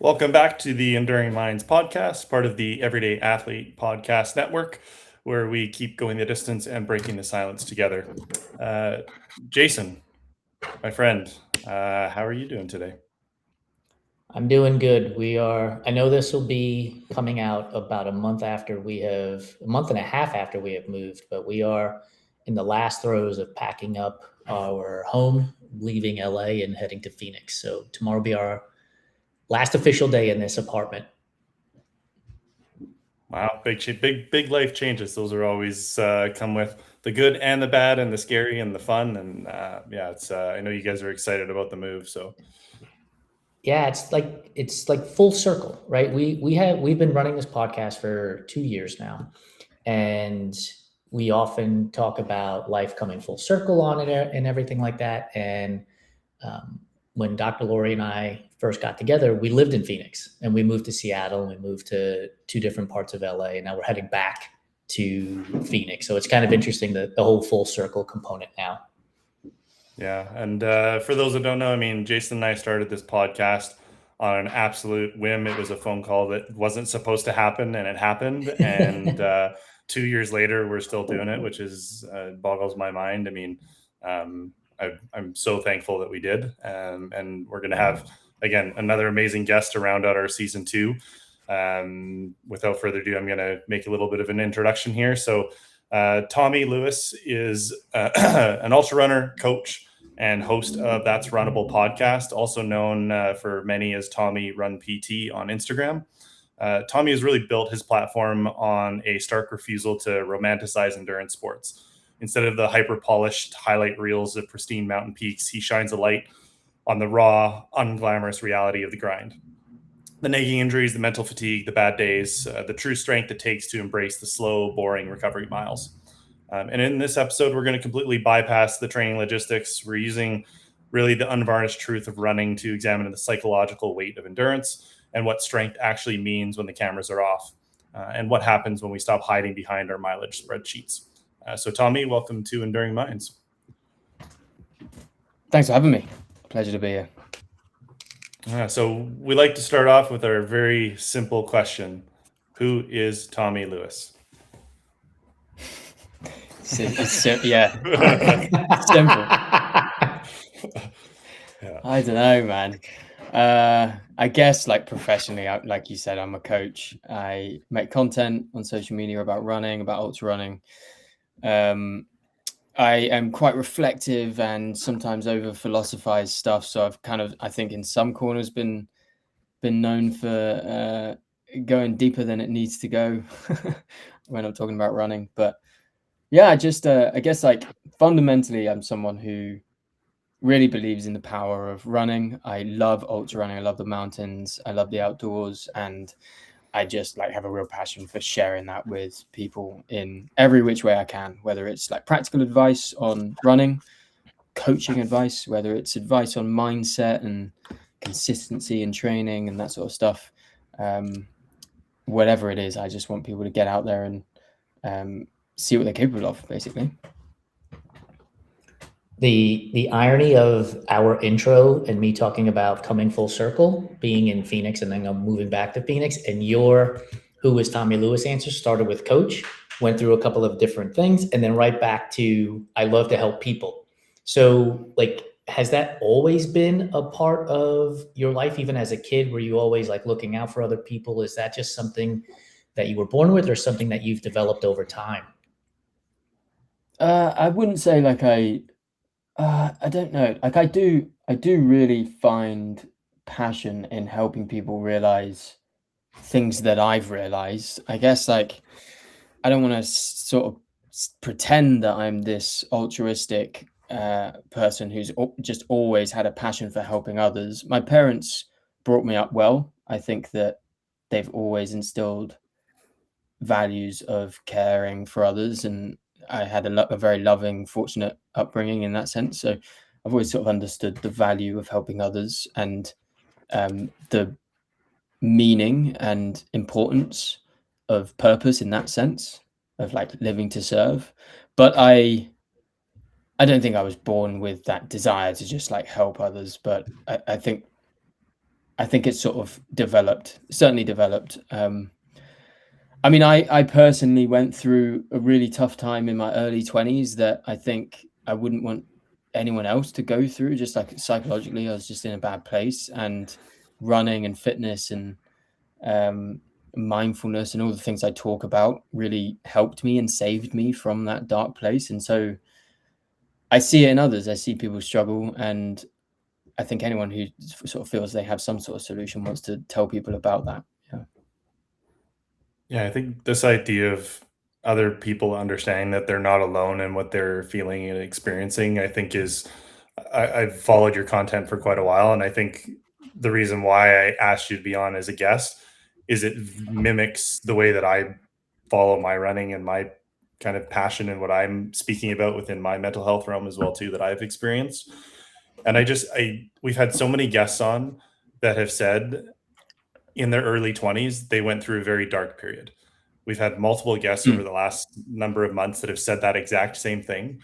Welcome back to the Enduring Minds podcast, part of the Everyday Athlete Podcast Network, where we keep going the distance and breaking the silence together. Jason, my friend, how are you doing today? I'm doing good. I know this will be coming out about a month a month and a half after we have moved, but we are in the last throes of packing up our home, leaving LA and heading to Phoenix. So tomorrow will be our last official day in this apartment. Wow, big life changes. Those are always come with the good and the bad, and the scary and the fun. And yeah, it's. I know you guys are excited about the move. So Yeah, it's like full circle, right? We've been running this podcast for 2 years now, and we often talk about life coming full circle on it and everything like that. And um, when Dr. Lori and I first got together, we lived in Phoenix and we moved to Seattle and we moved to two different parts of LA. And now we're heading back to Phoenix. So it's kind of interesting the whole full circle component now. yeah, and for those that don't know, I mean, Jason and I started this podcast on an absolute whim. It was a phone call that wasn't supposed to happen, and it happened. And 2 years later, we're still doing it, which is boggles my mind. I mean, I'm so thankful that we did, and we're going to have again another amazing guest to round out our season two. Without further ado, I'm going to make a little bit of an introduction here. So. Tommy Lewis is an ultra runner, coach, and host of That's Runnable podcast, also known for many as Tommy Run PT on Instagram. Tommy has really built his platform on a stark refusal to romanticize endurance sports. Instead of the hyper polished highlight reels of pristine mountain peaks, he shines a light on the raw, unglamorous reality of the grind. The nagging injuries, the mental fatigue, the bad days, the true strength it takes to embrace the slow, boring recovery miles. And in this episode, we're going to completely bypass the training logistics. We're using really the unvarnished truth of running to examine the psychological weight of endurance and what strength actually means when the cameras are off, and what happens when we stop hiding behind our mileage spreadsheets. So, Tommy, welcome to Enduring Minds. Thanks for having me. Pleasure to be here. So we like to start off with our very simple question. Who is Tommy Lewis? Yeah. Simple. Yeah. I don't know, man. I guess like professionally, like you said, I'm a coach. I make content on social media about running, about ultra running. I am quite reflective and sometimes over philosophize stuff. So I've kind of, I think in some corners been known for going deeper than it needs to go when I'm talking about running. But yeah, I guess like fundamentally, I'm someone who really believes in the power of running. I love ultra running. I love the mountains. I love the outdoors. And I just like have a real passion for sharing that with people in every which way I can, whether it's like practical advice on running, coaching advice, whether it's advice on mindset and consistency in training and that sort of stuff. Whatever it is, I just want people to get out there and see what they're capable of, basically. The irony of our intro and me talking about coming full circle, being in Phoenix and then moving back to Phoenix, and your who is Tommy Lewis answer started with coach, went through a couple of different things, and then right back to I love to help people. So like, has that always been a part of your life, even as a kid? Were you always like looking out for other people? Is that just something that you were born with or something that you've developed over time? I wouldn't say like I don't know. Like I do really find passion in helping people realize things that I've realized. I guess like I don't want to sort of pretend that I'm this altruistic person who's just always had a passion for helping others. My parents brought me up well. I think that they've always instilled values of caring for others, and I had a very loving, fortunate upbringing in that sense. So I've always sort of understood the value of helping others and the meaning and importance of purpose in that sense of like living to serve. But I don't think I was born with that desire to just like help others. But I think I think it's sort of certainly developed. I mean, I personally went through a really tough time in my early 20s that I think I wouldn't want anyone else to go through. Just like psychologically, I was just in a bad place, and running and fitness and mindfulness and all the things I talk about really helped me and saved me from that dark place. And so I see it in others. I see people struggle, and I think anyone who sort of feels they have some sort of solution wants to tell people about that. Yeah. Yeah, I think this idea of other people understanding that they're not alone in what they're feeling and experiencing, I think is I've followed your content for quite a while, and I think the reason why I asked you to be on as a guest is it mimics the way that I follow my running and my kind of passion and what I'm speaking about within my mental health realm as well too that I've experienced. And I we've had so many guests on that have said in their early 20s they went through a very dark period. We've had multiple guests over Mm. the last number of months that have said that exact same thing.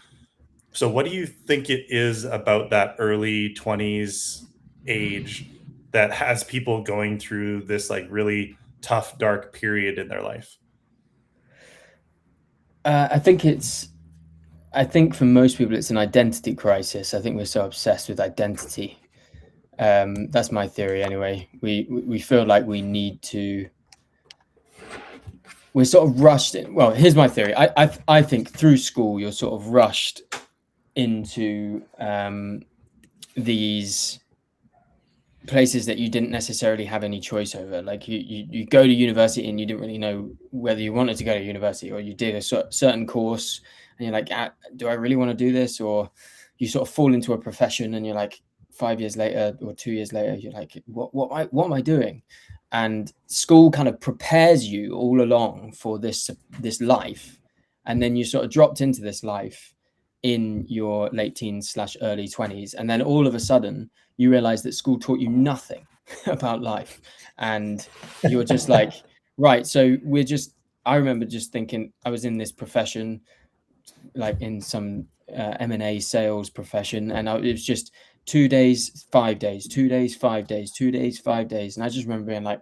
So what do you think it is about that early 20s age that has people going through this like really tough dark period in their life? I think for most people it's an identity crisis. I think we're so obsessed with identity. That's my theory anyway. We feel like we need to. We're sort of rushed in. Well, here's my theory. I think through school you're sort of rushed into these places that you didn't necessarily have any choice over. Like you go to university and you didn't really know whether you wanted to go to university, or you did a certain course and you're like, do I really want to do this? Or you sort of fall into a profession and you're like 5 years later or 2 years later, you're like, what am I doing? And school kind of prepares you all along for this life, and then you sort of dropped into this life in your late teens / early 20s, and then all of a sudden you realize that school taught you nothing about life, and you're just like, right, so I remember just thinking I was in this profession, like in some M&A sales profession, and it was just 2 days 5 days, 2 days 5 days, 2 days 5 days, and I just remember being like,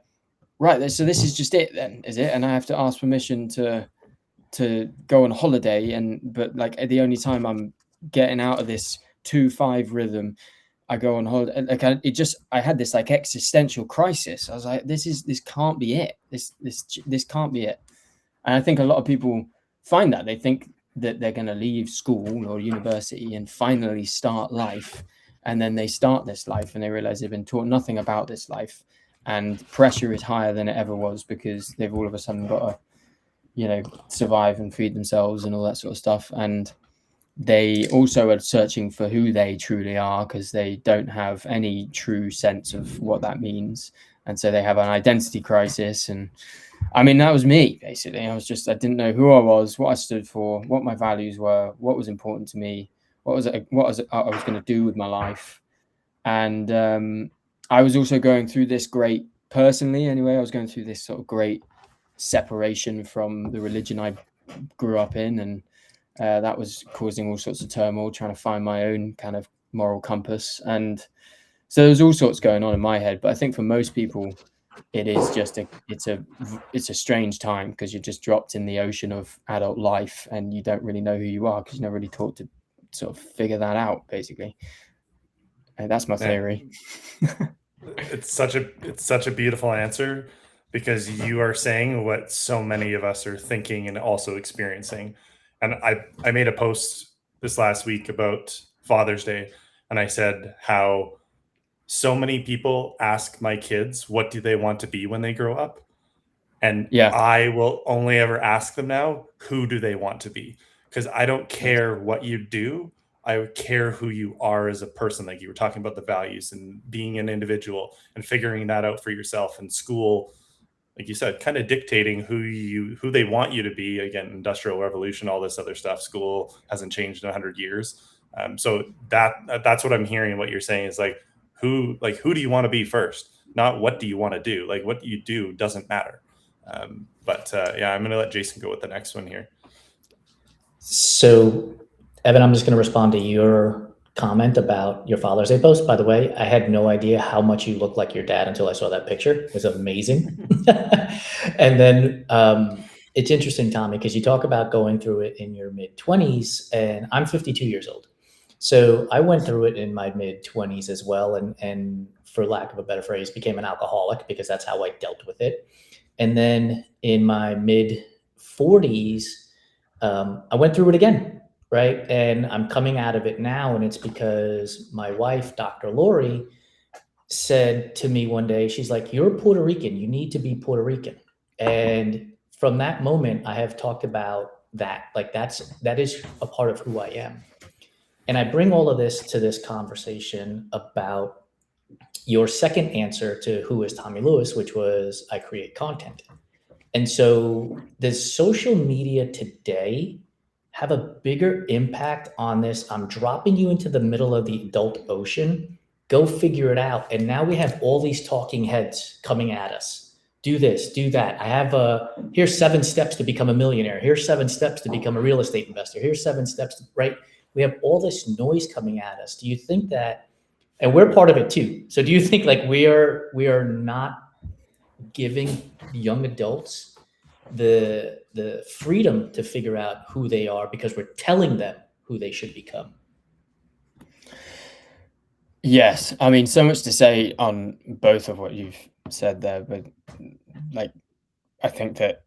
right, so this is just it then, is it? And I have to ask permission to go on holiday, but like the only time I'm getting out of this 2-5 rhythm, I go on holiday. Like I had this like existential crisis. I was like, this can't be it. This can't be it. And I think a lot of people find that they think that they're going to leave school or university and finally start life, and then they start this life and they realize they've been taught nothing about this life, and pressure is higher than it ever was because they've all of a sudden got to survive and feed themselves and all that sort of stuff. And they also are searching for who they truly are because they don't have any true sense of what that means. And so they have an identity crisis. And I mean, that was me, basically. I didn't know who I was, what I stood for, what my values were, what was important to me, what was I was going to do with my life. And I was also going through this personally anyway, I was going through this sort of great separation from the religion I grew up in, and that was causing all sorts of turmoil, trying to find my own kind of moral compass. And so there's all sorts going on in my head. But I think for most people, it is just it's a strange time because you're just dropped in the ocean of adult life and you don't really know who you are because you're never really taught to sort of figure that out, basically. And that's my theory. It's such a beautiful answer, because you are saying what so many of us are thinking and also experiencing. And I made a post this last week about Father's Day, and I said how so many people ask my kids, what do they want to be when they grow up? And Yeah. I will only ever ask them now, who do they want to be? Because I don't care what you do. I care who you are as a person. Like you were talking about the values and being an individual and figuring that out for yourself. And school, like you said, kind of dictating who they want you to be. Again, industrial revolution, all this other stuff. School hasn't changed in 100 years. So that's what I'm hearing. What you're saying is like who do you want to be first? Not what do you want to do? Like what you do doesn't matter. But I'm going to let Jason go with the next one here. So, Evan, I'm just going to respond to your comment about your Father's Day post. By the way, I had no idea how much you look like your dad until I saw that picture. It was amazing. And then it's interesting, Tommy, because you talk about going through it in your mid-20s, and I'm 52 years old. So I went through it in my mid-20s as well, and for lack of a better phrase, became an alcoholic because that's how I dealt with it. And then in my mid-40s, I went through it again, right? And I'm coming out of it now, and it's because my wife, Dr. Lori, said to me one day, she's like, "You're Puerto Rican. You need to be Puerto Rican." And from that moment, I have talked about that. Like that is a part of who I am. And I bring all of this to this conversation about your second answer to who is Tommy Lewis, which was I create content. And so does social media today have a bigger impact on this? I'm dropping you into the middle of the adult ocean. Go figure it out. And now we have all these talking heads coming at us. Do this, do that. I have here's 7 steps to become a millionaire. Here's 7 steps to become a real estate investor. Here's 7 steps, right? We have all this noise coming at us. Do you think that, and we're part of it too. So do you think like we are not giving young adults the freedom to figure out who they are because we're telling them who they should become? Yes, I mean, so much to say on both of what you've said there, but like, I think that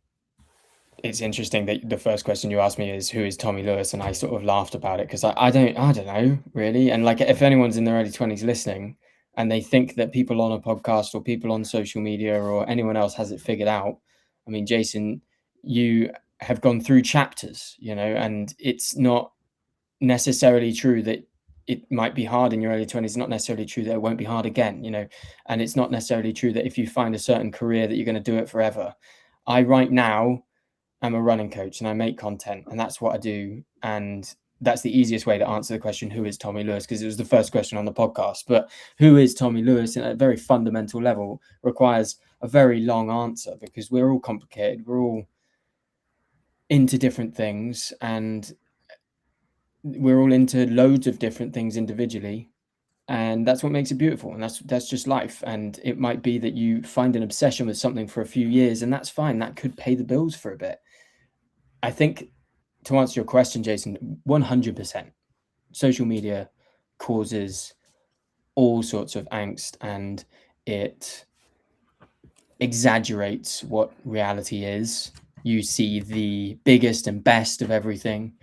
it's interesting that the first question you asked me is who is Tommy Lewis, and I sort of laughed about it because I don't know really. And like, if anyone's in their early 20s listening and they think that people on a podcast or people on social media or anyone else has it figured out, I mean, Jason, you have gone through chapters, and it's not necessarily true that it might be hard in your early 20s. It's not necessarily true that it won't be hard again, and it's not necessarily true that if you find a certain career that you're going to do it forever. I right now am a running coach and I make content, and that's what I do. And that's the easiest way to answer the question, who is Tommy Lewis? Because it was the first question on the podcast. But who is Tommy Lewis at a very fundamental level requires a very long answer because we're all complicated. We're all into different things and we're all into loads of different things individually. And that's what makes it beautiful. And that's just life. And it might be that you find an obsession with something for a few years, and that's fine. That could pay the bills for a bit. I think to answer your question, Jason, 100%, social media causes all sorts of angst and it exaggerates what reality is. You see the biggest and best of everything,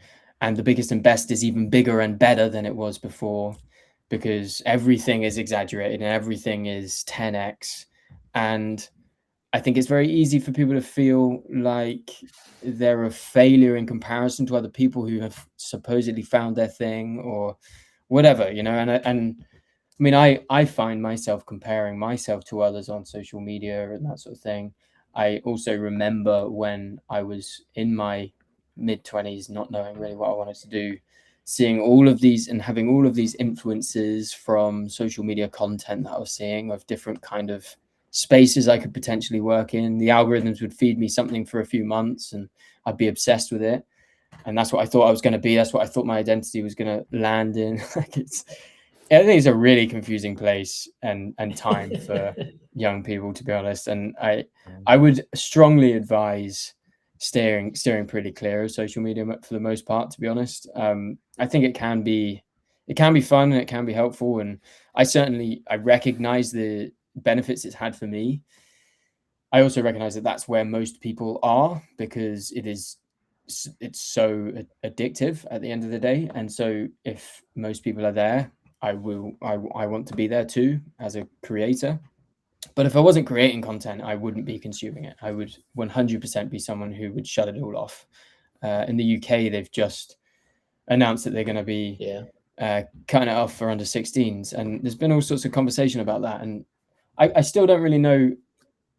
and the biggest and best is even bigger and better than it was before because everything is exaggerated and everything is 10x. And I think it's very easy for people to feel like they're a failure in comparison to other people who have supposedly found their thing or whatever, and I mean, I find myself comparing myself to others on social media and that sort of thing. I also remember when I was in my mid-20s, not knowing really what I wanted to do, seeing all of these and having all of these influences from social media content that I was seeing of different kind of spaces I could potentially work in. The algorithms would feed me something for a few months and I'd be obsessed with it. And that's what I thought I was going to be. That's what I thought my identity was going to land in. I think it's a really confusing place and time for young people, to be honest. And I would strongly advise steering pretty clear of social media for the most part, to be honest. I think it can be fun and it can be helpful. And I recognize the benefits it's had for me. I also recognize that that's where most people are because it's so addictive at the end of the day. And so if most people are there, I want to be there too as a creator. But if I wasn't creating content, I wouldn't be consuming it. I would 100% be someone who would shut it all off. In the UK, they've just announced that they're going to be cutting it off for under 16s. And there's been all sorts of conversation about that. And I still don't really know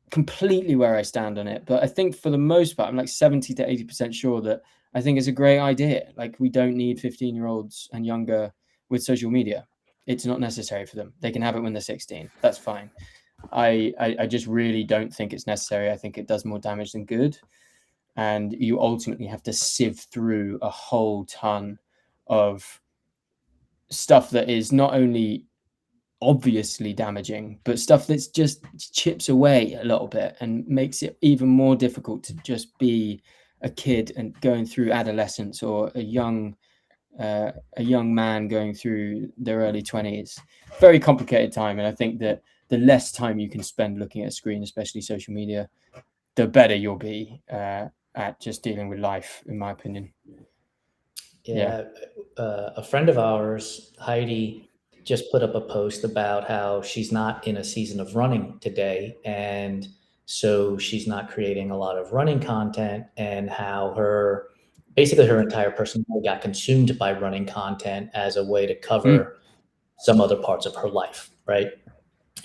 completely where I stand on it. But I think for the most part, I'm like 70 to 80% sure that I think it's a great idea. Like, we don't need 15-year-olds and younger with social media. It's not necessary for them. They can have it when they're 16. That's fine. I just really don't think it's necessary. I think it does more damage than good. And you ultimately have to sieve through a whole ton of stuff that is not only obviously damaging, but stuff that's just chips away a little bit and makes it even more difficult to just be a kid and going through adolescence, or a young man going through their early 20s. Very complicated time, and I think that the less time you can spend looking at a screen, especially social media, the better you'll be at just dealing with life, in my opinion. Yeah. A friend of ours, Heidi, just put up a post about how she's not in a season of running today. And so she's not creating a lot of running content, and how basically her entire personality got consumed by running content as a way to cover some other parts of her life. Right.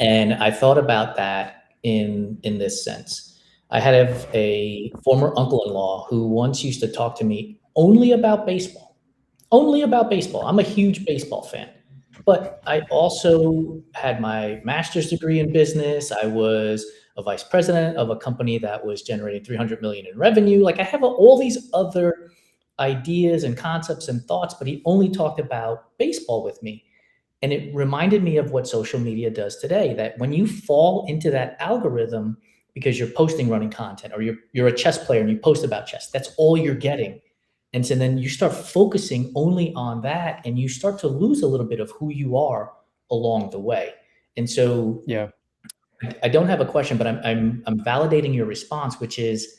And I thought about that in this sense. I had a former uncle-in-law who once used to talk to me only about baseball. Only about baseball. I'm a huge baseball fan. But I also had my master's degree in business. I was a vice president of a company that was generating 300 million in revenue. Like, I have all these other ideas and concepts and thoughts, but he only talked about baseball with me. And it reminded me of what social media does today, that when you fall into that algorithm because you're posting running content, or you're a chess player and you post about chess, that's all you're getting. And so then you start focusing only on that, and you start to lose a little bit of who you are along the way. And so Yeah. I don't have a question, but I'm validating your response, which is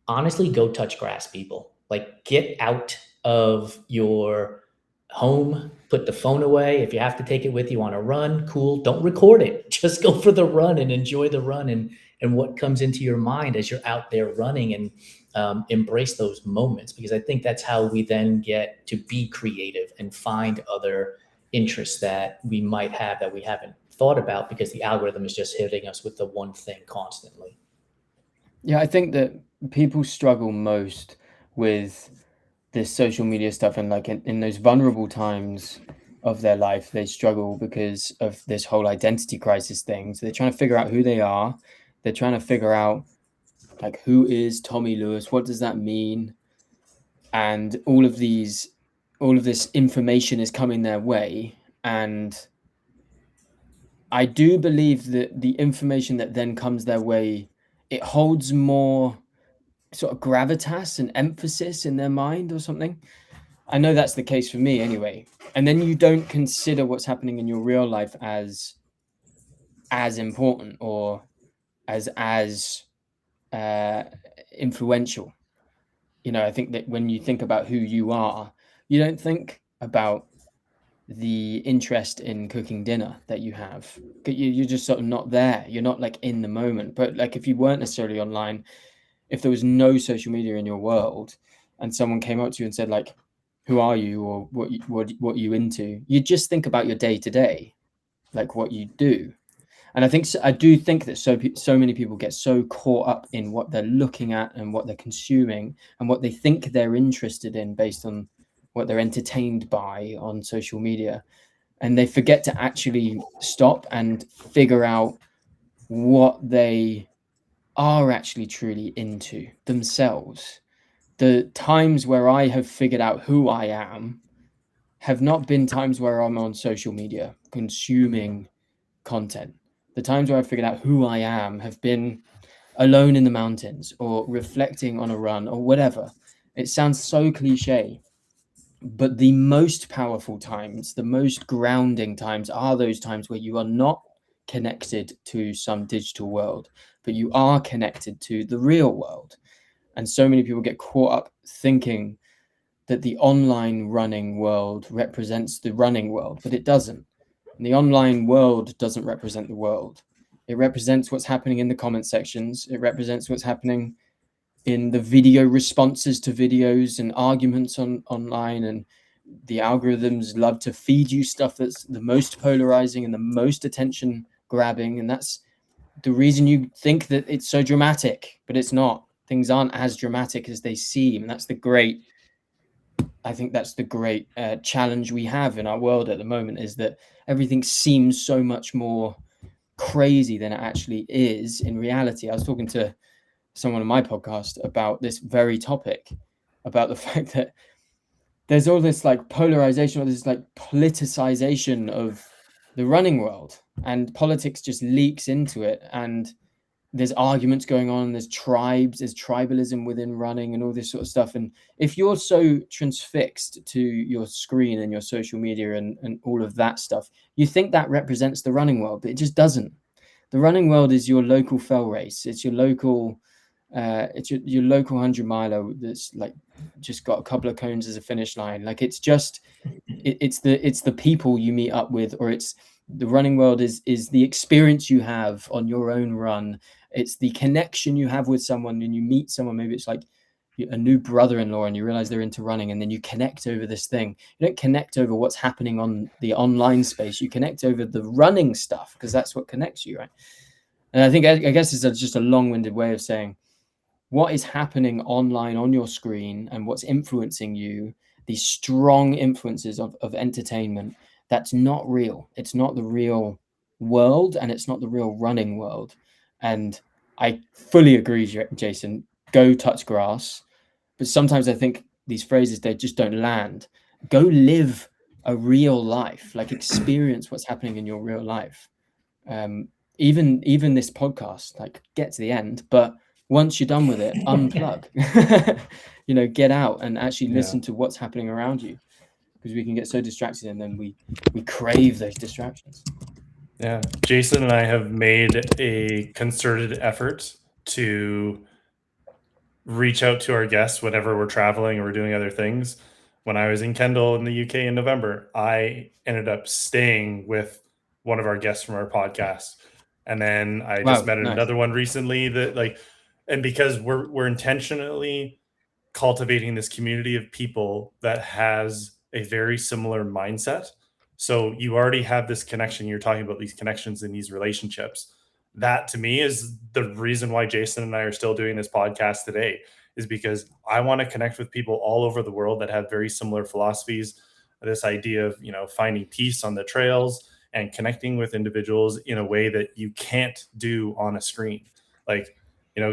honestly, go touch grass, people. Like, get out of your home, put the phone away. If you have to take it with you on a run, cool. Don't record it. Just go for the run and enjoy the run, and what comes into your mind as you're out there running, and embrace those moments, because I think that's how we then get to be creative and find other interests that we might have that we haven't thought about, because the algorithm is just hitting us with the one thing constantly. Yeah, I think that people struggle most with this social media stuff, and like in those vulnerable times of their life, they struggle because of this whole identity crisis thing. So they're trying to figure out who they are. They're trying to figure out, like, who is Tommy Lewis? What does that mean? And all of this information is coming their way. And I do believe that the information that then comes their way, it holds more sort of gravitas and emphasis in their mind or something. I know that's the case for me anyway. And then you don't consider what's happening in your real life as important, or as influential. You know, I think that when you think about who you are, you don't think about the interest in cooking dinner that you have. You're just sort of not there. You're not like in the moment. But like, if you weren't necessarily online, if there was no social media in your world, and someone came up to you and said, like, who are you, or what you into, you just think about your day to day, like what you do. And I do think that so many people get so caught up in what they're looking at and what they're consuming and what they think they're interested in based on what they're entertained by on social media, and they forget to actually stop and figure out what they are actually truly into themselves. The times where I have figured out who I am have not been times where I'm on social media consuming content. The times where I've figured out who I am have been alone in the mountains, or reflecting on a run, or whatever. It sounds so cliche, but the most powerful times, the most grounding times, are those times where you are not connected to some digital world, but you are connected to the real world. And so many people get caught up thinking that the online running world represents the running world, but it doesn't. And the online world doesn't represent the world. It represents what's happening in the comment sections. It represents what's happening in the video responses to videos and arguments online. And the algorithms love to feed you stuff that's the most polarizing and the most attention grabbing. And that's the reason you think that it's so dramatic, but it's not. Things aren't as dramatic as they seem. And that's the great challenge we have in our world at the moment, is that everything seems so much more crazy than it actually is in reality. I was talking to someone on my podcast about this very topic, about the fact that there's all this like polarization, or this like politicization of the running world, and politics just leaks into it, and there's arguments going on, there's tribes, there's tribalism within running and all this sort of stuff. And if you're so transfixed to your screen and your social media and all of that stuff, you think that represents the running world, but it just doesn't. The running world is your local fell race. It's your local your local 100-miler that's like just got a couple of cones as a finish line. Like it's just it's the people you meet up with, or it's the running world is the experience you have on your own run. It's the connection you have with someone, and you meet someone, maybe it's like a new brother-in-law, and you realize they're into running, and then you connect over this thing. You don't connect over what's happening on the online space. You connect over the running stuff, because that's what connects you, right? And I guess it's just a long-winded way of saying what is happening online on your screen and what's influencing you, these strong influences of entertainment, that's not real. It's not the real world, and it's not the real running world. And I fully agree, Jason, go touch grass. But sometimes I think these phrases, they just don't land. Go live a real life, like experience what's happening in your real life. Even this podcast, like get to the end, but once you're done with it, unplug. Get out and actually listen to what's happening around you, because we can get so distracted, and then we crave those distractions. Yeah, Jason and I have made a concerted effort to reach out to our guests whenever we're traveling or we're doing other things. When I was in Kendall in the UK in November, I ended up staying with one of our guests from our podcast. And then I just met another one recently and because we're intentionally cultivating this community of people that has a very similar mindset. So you already have this connection. You're talking about these connections and these relationships. That to me is the reason why Jason and I are still doing this podcast today, is because I want to connect with people all over the world that have very similar philosophies. This idea of, finding peace on the trails and connecting with individuals in a way that you can't do on a screen. Like,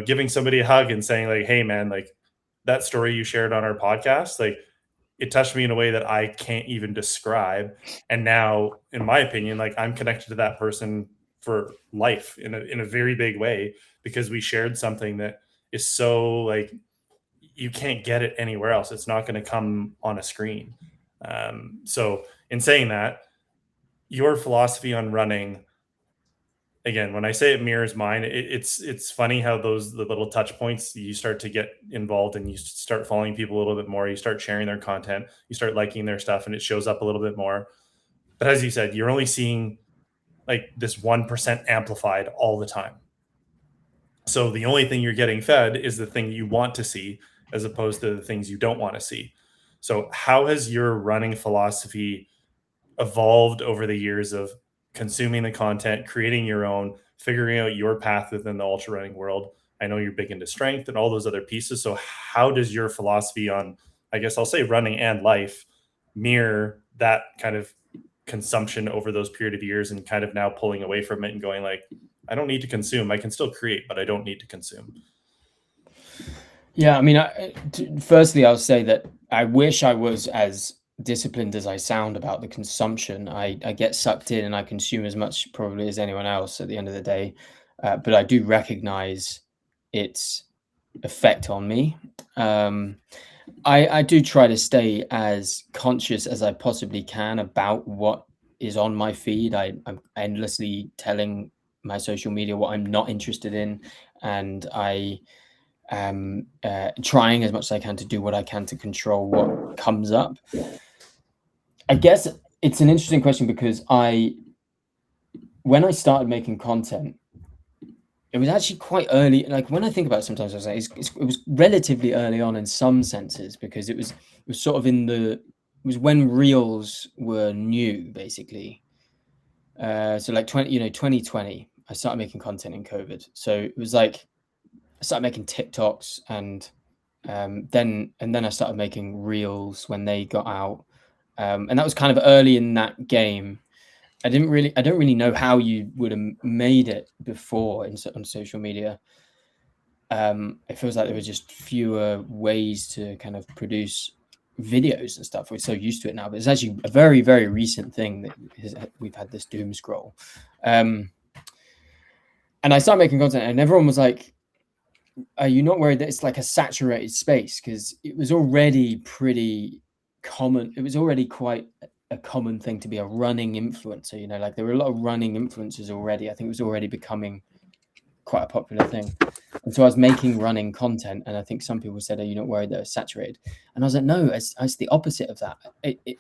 giving somebody a hug and saying like, hey man, like that story you shared on our podcast, like it touched me in a way that I can't even describe. And now, in my opinion, like I'm connected to that person for life in a very big way, because we shared something that is so like you can't get it anywhere else. It's not going to come on a screen. So in saying that, your philosophy on running, again, when I say it mirrors mine, it's funny how the little touch points, you start to get involved and you start following people a little bit more. You start sharing their content, you start liking their stuff, and it shows up a little bit more. But as you said, you're only seeing like this 1% amplified all the time. So the only thing you're getting fed is the thing you want to see, as opposed to the things you don't want to see. So how has your running philosophy evolved over the years of consuming the content, creating your own, figuring out your path within the ultra running world? I know you're big into strength and all those other pieces. So how does your philosophy on, I guess I'll say running and life, mirror that kind of consumption over those period of years, and kind of now pulling away from it and going like, I don't need to consume. I can still create, but I don't need to consume. Yeah, I mean, firstly, I'll say that I wish I was as disciplined as I sound about the consumption. I get sucked in and I consume as much probably as anyone else at the end of the day, but I do recognize its effect on me. I do try to stay as conscious as I possibly can about what is on my feed. I'm endlessly telling my social media what I'm not interested in, and I am trying as much as I can to do what I can to control what comes up. I guess it's an interesting question, because when I started making content, it was actually quite early. Like when I think about it, sometimes I was like, it was relatively early on in some senses, because it was sort of it was when reels were new, basically. So like 2020, I started making content in COVID. So it was like I started making TikToks, and then I started making reels when they got out, and that was kind of early in that game. I don't really know how you would have made it before on social media. It feels like there were just fewer ways to kind of produce videos and stuff. We're so used to it now, but it's actually a very, very recent thing that we've had this doom scroll. And I started making content, and everyone was like, are you not worried that it's like a saturated space? Because it was already pretty common. It was already quite a common thing to be a running influencer. You know, like there were a lot of running influencers already. I think it was already becoming quite a popular thing. And so I was making running content, and I think some people said, are you not worried that it's saturated? And I was like, no, it's the opposite of that.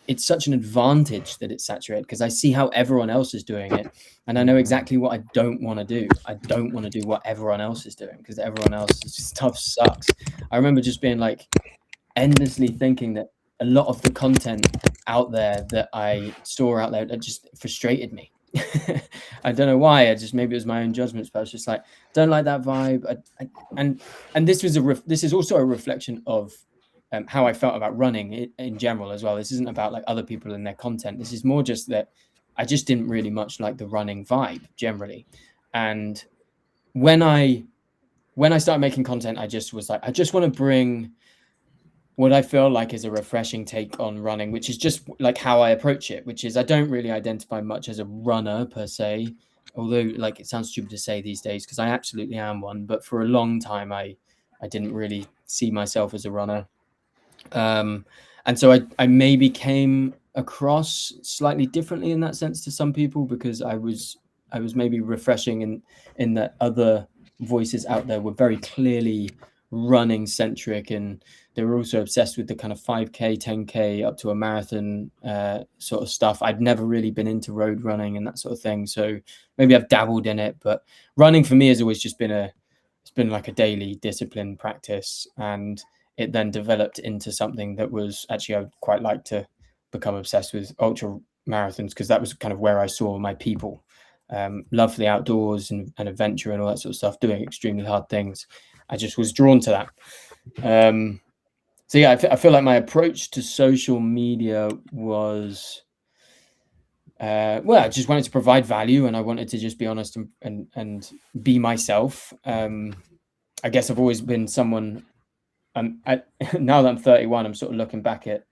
It's such an advantage that it's saturated, because I see how everyone else is doing it, and I know exactly what I don't want to do. I don't want to do what everyone else is doing, because everyone else's stuff sucks. I remember just being like endlessly thinking that a lot of the content out there that I saw out there, that just frustrated me. I don't know why. Maybe it was my own judgments, but I was just like, don't like that vibe. And this is also a reflection of how I felt about running in general as well. This isn't about like other people and their content. This is more just that I just didn't really much like the running vibe generally. And when I started making content, I just was like, I just want to bring what I feel like is a refreshing take on running, which is just like how I approach it, which is I don't really identify much as a runner per se, although like it sounds stupid to say these days because I absolutely am one. But for a long time, I didn't really see myself as a runner. And so I maybe came across slightly differently in that sense to some people, because I was maybe refreshing in that other voices out there were very clearly running centric, and they were also obsessed with the kind of 5k 10k up to a marathon sort of stuff. I'd never really been into road running and that sort of thing, so maybe I've dabbled in it, but running for me has always just been it's been like a daily discipline practice, and it then developed into something that was actually, I would quite like to become obsessed with ultra marathons, because that was kind of where I saw my people. Love for the outdoors and adventure and all that sort of stuff, doing extremely hard things. I just was drawn to that. So yeah, I feel like my approach to social media was, well, I just wanted to provide value, and I wanted to just be honest and be myself. I guess I've always been someone. Now that I'm 31, I'm sort of looking back at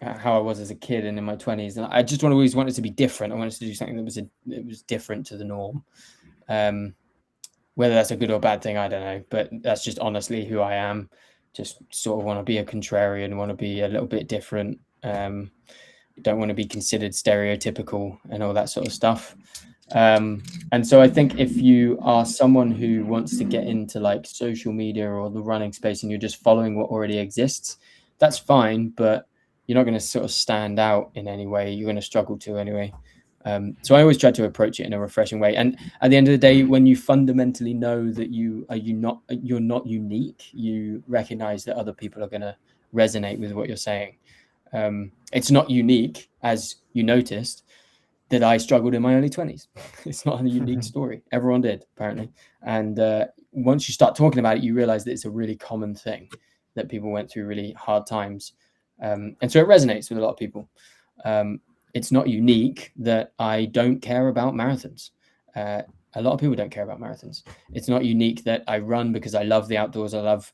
how I was as a kid and in my 20s, and I just always wanted to be different. I wanted to do something that was different to the norm. Whether that's a good or bad thing, I don't know, but that's just honestly who I am. Just sort of want to be a contrarian, want to be a little bit different. Don't want to be considered stereotypical and all that sort of stuff. And so I think if you are someone who wants to get into like social media or the running space and you're just following what already exists, that's fine, but you're not going to sort of stand out in any way. You're going to struggle to anyway. So I always try to approach it in a refreshing way. And at the end of the day, when you fundamentally know that you're not unique, you recognize that other people are going to resonate with what you're saying. It's not unique, as you noticed, that I struggled in my early 20s. It's not a unique story. Everyone did, apparently. And once you start talking about it, you realize that it's a really common thing, that people went through really hard times. And so it resonates with a lot of people. It's not unique that I don't care about marathons. A lot of people don't care about marathons. It's not unique that I run because I love the outdoors. I love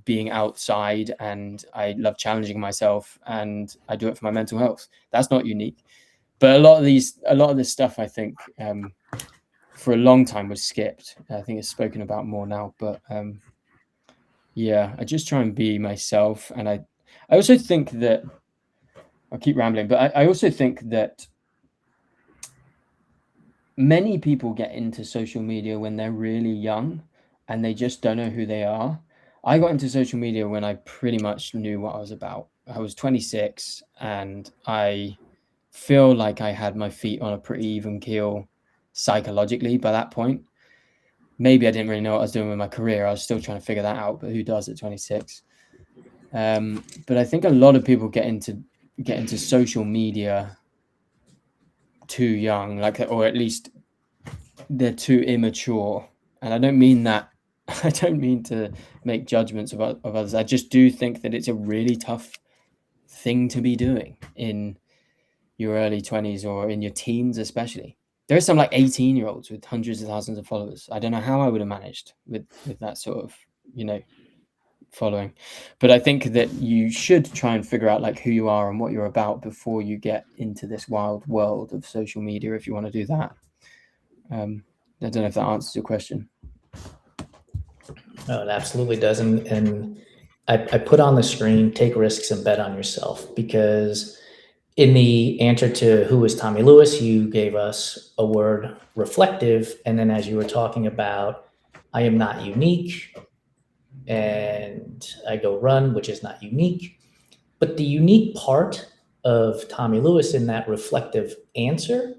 being outside, and I love challenging myself, and I do it for my mental health. That's not unique. But a lot of this stuff, I think, for a long time was skipped. I think it's spoken about more now. But yeah, I just try and be myself. And I also think that, I'll keep rambling, but I also think that many people get into social media when they're really young and they just don't know who they are. I got into social media when I pretty much knew what I was about. I was 26, and I feel like I had my feet on a pretty even keel psychologically by that point. Maybe I didn't really know what I was doing with my career. I was still trying to figure that out, but who does at 26? But I think a lot of people get into social media too young, or at least they're too immature. And I don't mean that. I don't mean to make judgments of others. I just do think that it's a really tough thing to be doing in your early 20s or in your teens, especially. There are some like 18-year-olds with hundreds of thousands of followers. I don't know how I would have managed with that sort of, following. But I think that you should try and figure out like who you are and what you're about before you get into this wild world of social media, if you want to do that. I don't know if that answers your question. No, it absolutely does. And I put on the screen, take risks and bet on yourself, because in the answer to who is Tommy Lewis, you gave us a word, reflective. And then as you were talking about, I am not unique and I go run, which is not unique. But the unique part of Tommy Lewis in that reflective answer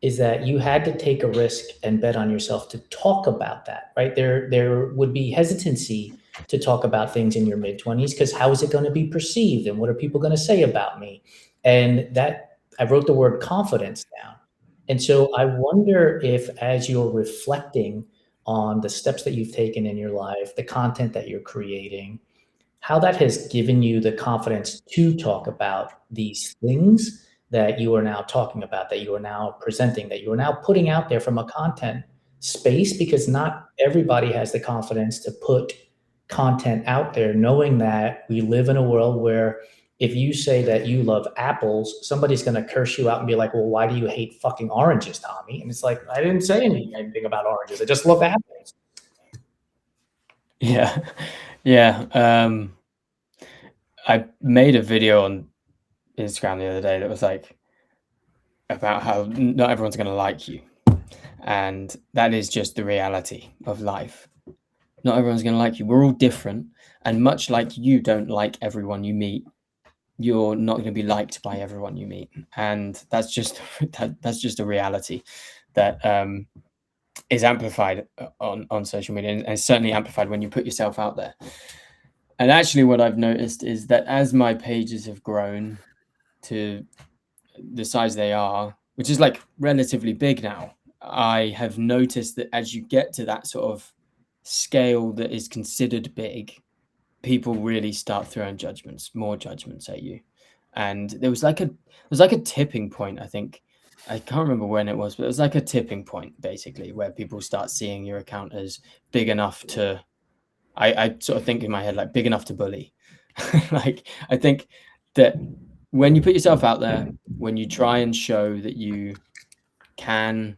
is that you had to take a risk and bet on yourself to talk about that, right? There would be hesitancy to talk about things in your mid-20s because how is it going to be perceived and what are people going to say about me? And that I wrote the word confidence down. And so I wonder if as you're reflecting on the steps that you've taken in your life, the content that you're creating, how that has given you the confidence to talk about these things that you are now talking about, that you are now presenting, that you are now putting out there from a content space, because not everybody has the confidence to put content out there, knowing that we live in a world where if you say that you love apples, somebody's going to curse you out and be like, well, why do you hate fucking oranges, Tommy? And it's like, I didn't say anything about oranges. I just love apples. Yeah. Yeah. I made a video on Instagram the other day that was like about how not everyone's going to like you. And that is just the reality of life. Not everyone's going to like you. We're all different. And much like you don't like everyone you meet, you're not going to be liked by everyone you meet. And that's just that's just a reality that is amplified on social media, and it's certainly amplified when you put yourself out there. And actually what I've noticed is that as my pages have grown to the size they are, which is like relatively big now, I have noticed that as you get to that sort of scale that is considered big, people really start throwing more judgments at you. And there was like a tipping point, I think. I can't remember when it was, but it was like a tipping point basically where people start seeing your account as big enough to, I sort of think in my head, like big enough to bully. Like, I think that when you put yourself out there, when you try and show that you can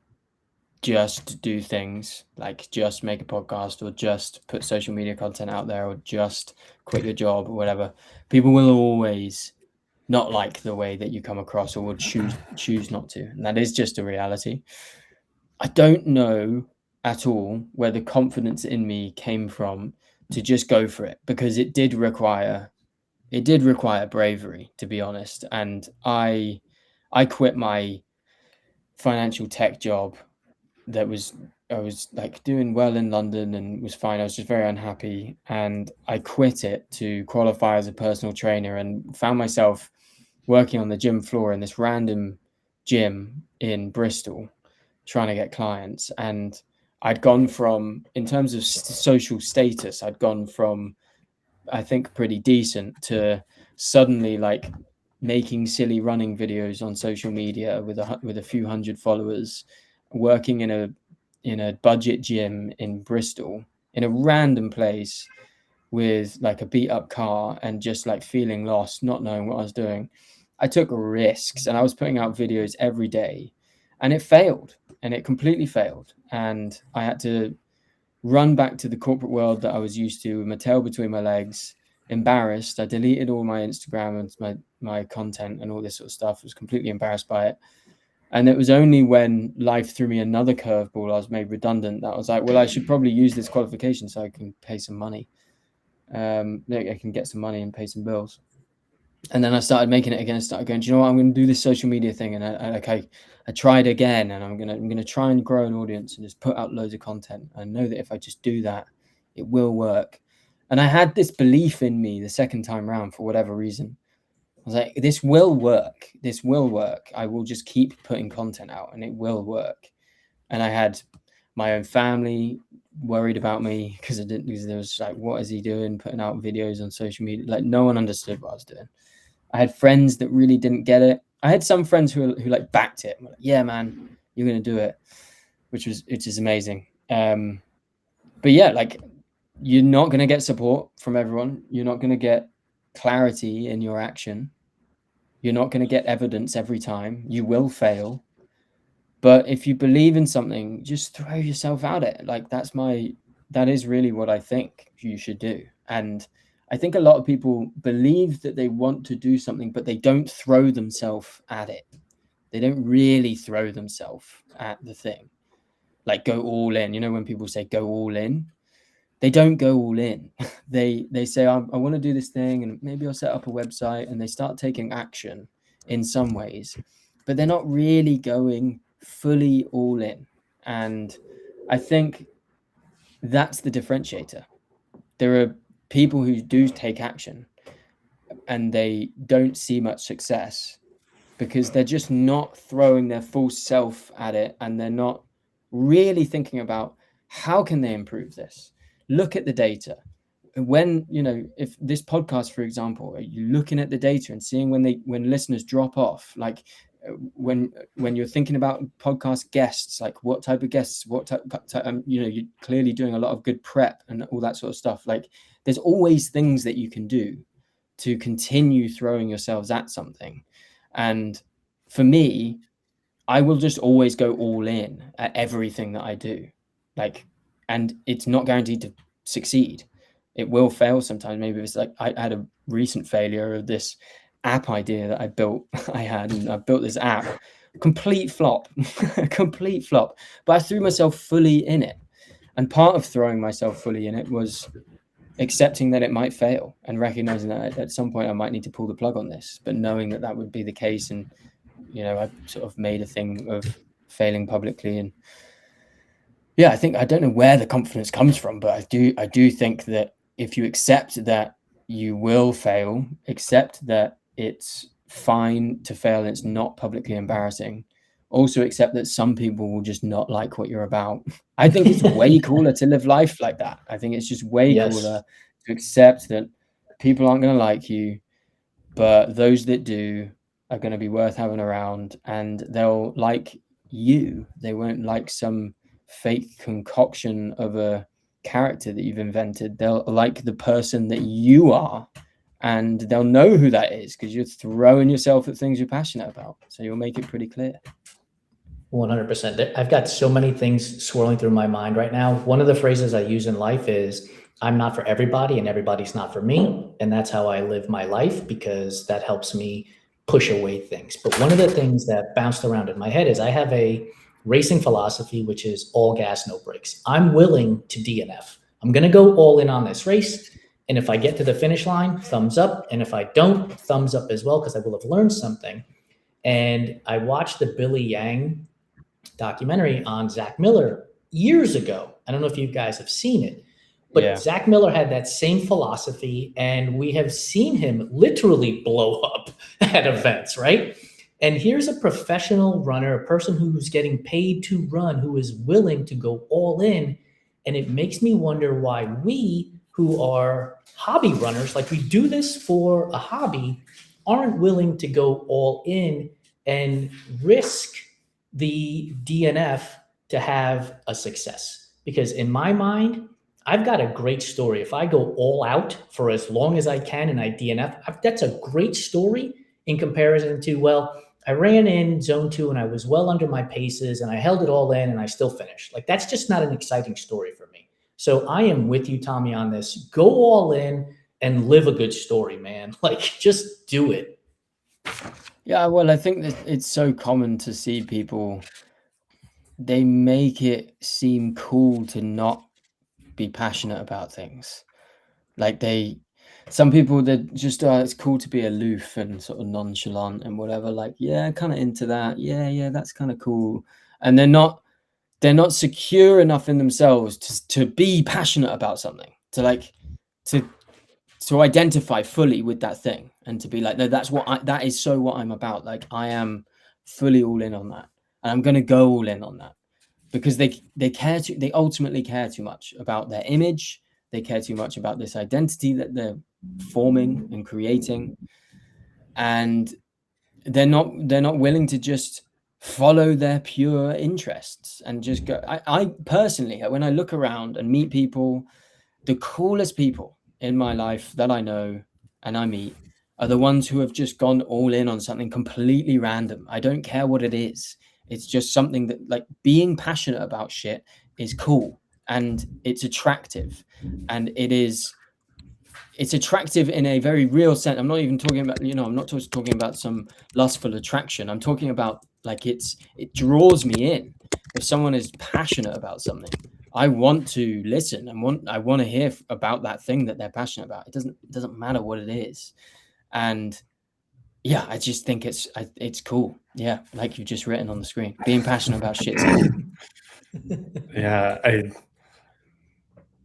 just do things like just make a podcast or just put social media content out there or just quit your job or whatever, people will always not like the way that you come across or would choose not to. And that is just a reality. I don't know at all where the confidence in me came from to just go for it, because it did require bravery, to be honest. And I quit my financial tech job I was like doing well in London and was fine. I was just very unhappy, and I quit it to qualify as a personal trainer and found myself working on the gym floor in this random gym in Bristol trying to get clients. And I'd gone from, in terms of social status, I'd gone from, I think, pretty decent to suddenly like making silly running videos on social media with a few hundred followers, working in a budget gym in Bristol in a random place with like a beat up car and just like feeling lost, not knowing what I was doing. I took risks and I was putting out videos every day, and it failed, and it completely failed. And I had to run back to the corporate world that I was used to with my tail between my legs, embarrassed. I deleted all my Instagram and my content and all this sort of stuff. I was completely embarrassed by it. And it was only when life threw me another curveball, I was made redundant, that I was like, well, I should probably use this qualification so I can pay some money. I can get some money and pay some bills. And then I started making it again and started going, do you know what? I'm going to do this social media thing. And I tried again, and I'm going to try and grow an audience and just put out loads of content. I know that if I just do that, it will work. And I had this belief in me the second time around for whatever reason. I was like, this will work. This will work. I will just keep putting content out and it will work. And I had my own family worried about me because there was like, what is he doing? Putting out videos on social media. Like, no one understood what I was doing. I had friends that really didn't get it. I had some friends who like backed it. Like, yeah, man, you're going to do it, which is amazing. But yeah, like you're not going to get support from everyone. You're not going to get clarity in your action. You're not going to get evidence every time. You will fail. But if you believe in something, just throw yourself at it. Like that is really what I think you should do. And I think a lot of people believe that they want to do something, but they don't throw themselves at it. They don't really throw themselves at the thing. Like go all in. You know, when people say go all in, they don't go all in. They say, I want to do this thing and maybe I'll set up a website, and they start taking action in some ways, but they're not really going fully all in. And I think that's the differentiator. There are people who do take action and they don't see much success because they're just not throwing their full self at it, and they're not really thinking about how can they improve this. Look at the data. When, you know, if this podcast, for example, are you looking at the data and seeing when listeners drop off? Like when you're thinking about podcast guests, like what type of guests, what type, you know, you're clearly doing a lot of good prep and all that sort of stuff. Like there's always things that you can do to continue throwing yourselves at something. And for me, I will just always go all in at everything that I do. Like, and it's not guaranteed to succeed. It will fail sometimes. Maybe it's like I had a recent failure of this app idea that I built. I built this app, complete flop, complete flop. But I threw myself fully in it. And part of throwing myself fully in it was accepting that it might fail and recognizing that at some point I might need to pull the plug on this, but knowing that that would be the case. And, you know, I sort of made a thing of failing publicly. And yeah, I don't know where the confidence comes from, but I do think that if you accept that you will fail, accept that it's fine to fail and it's not publicly embarrassing, also accept that some people will just not like what you're about. I think it's way cooler to live life like that. I think it's just way cooler to accept that people aren't going to like you, but those that do are going to be worth having around, and they'll like you. They won't like some fake concoction of a character that you've invented. They'll like the person that you are, and they'll know who that is because you're throwing yourself at things you're passionate about. So you'll make it pretty clear. 100%. I've got so many things swirling through my mind right now. One of the phrases I use in life is, I'm not for everybody and everybody's not for me. And that's how I live my life, because that helps me push away things. But one of the things that bounced around in my head is I have a racing philosophy, which is all gas, no brakes. I'm willing to DNF. I'm going to go all in on this race. And if I get to the finish line, thumbs up. And if I don't, thumbs up as well, because I will have learned something. And I watched the Billy Yang documentary on Zach Miller years ago. I don't know if you guys have seen it, but Zach Miller had that same philosophy, and we have seen him literally blow up at events, right? And here's a professional runner, a person who's getting paid to run, who is willing to go all in. And it makes me wonder why we, who are hobby runners, like we do this for a hobby, aren't willing to go all in and risk the DNF to have a success. Because in my mind, I've got a great story. If I go all out for as long as I can and I DNF, that's a great story in comparison to, well, I ran in zone 2 and I was well under my paces and I held it all in and I still finished. Like, that's just not an exciting story for me. So I am with you, Tommy, on this. Go all in and live a good story, man. Like, just do it. Yeah, well, I think that it's so common to see people, they make it seem cool to not be passionate about things. Like some people that just, it's cool to be aloof and sort of nonchalant and whatever. Like, yeah, kind of into that. Yeah, that's kind of cool. And they're not secure enough in themselves to be passionate about something, to identify fully with that thing and to be like, no, that is so what I'm about. Like, I am fully all in on that, and I'm going to go all in on that, because they ultimately care too much about their image. They care too much about this identity that they're forming and creating, and they're not willing to just follow their pure interests and just go. I personally, when I look around and meet people the coolest people in my life that I know and I meet are the ones who have just gone all in on something completely random. I don't care what it is. It's just something that, like, being passionate about shit is cool and it's attractive, and it's attractive in a very real sense. I'm not even talking about, I'm not just talking about some lustful attraction. I'm talking about, like, it draws me in. If someone is passionate about something, I want to listen and I want to hear about that thing that they're passionate about. It doesn't matter what it is. And yeah, I just think it's cool. Yeah, like you've just written on the screen, being passionate about shit's cool. Yeah,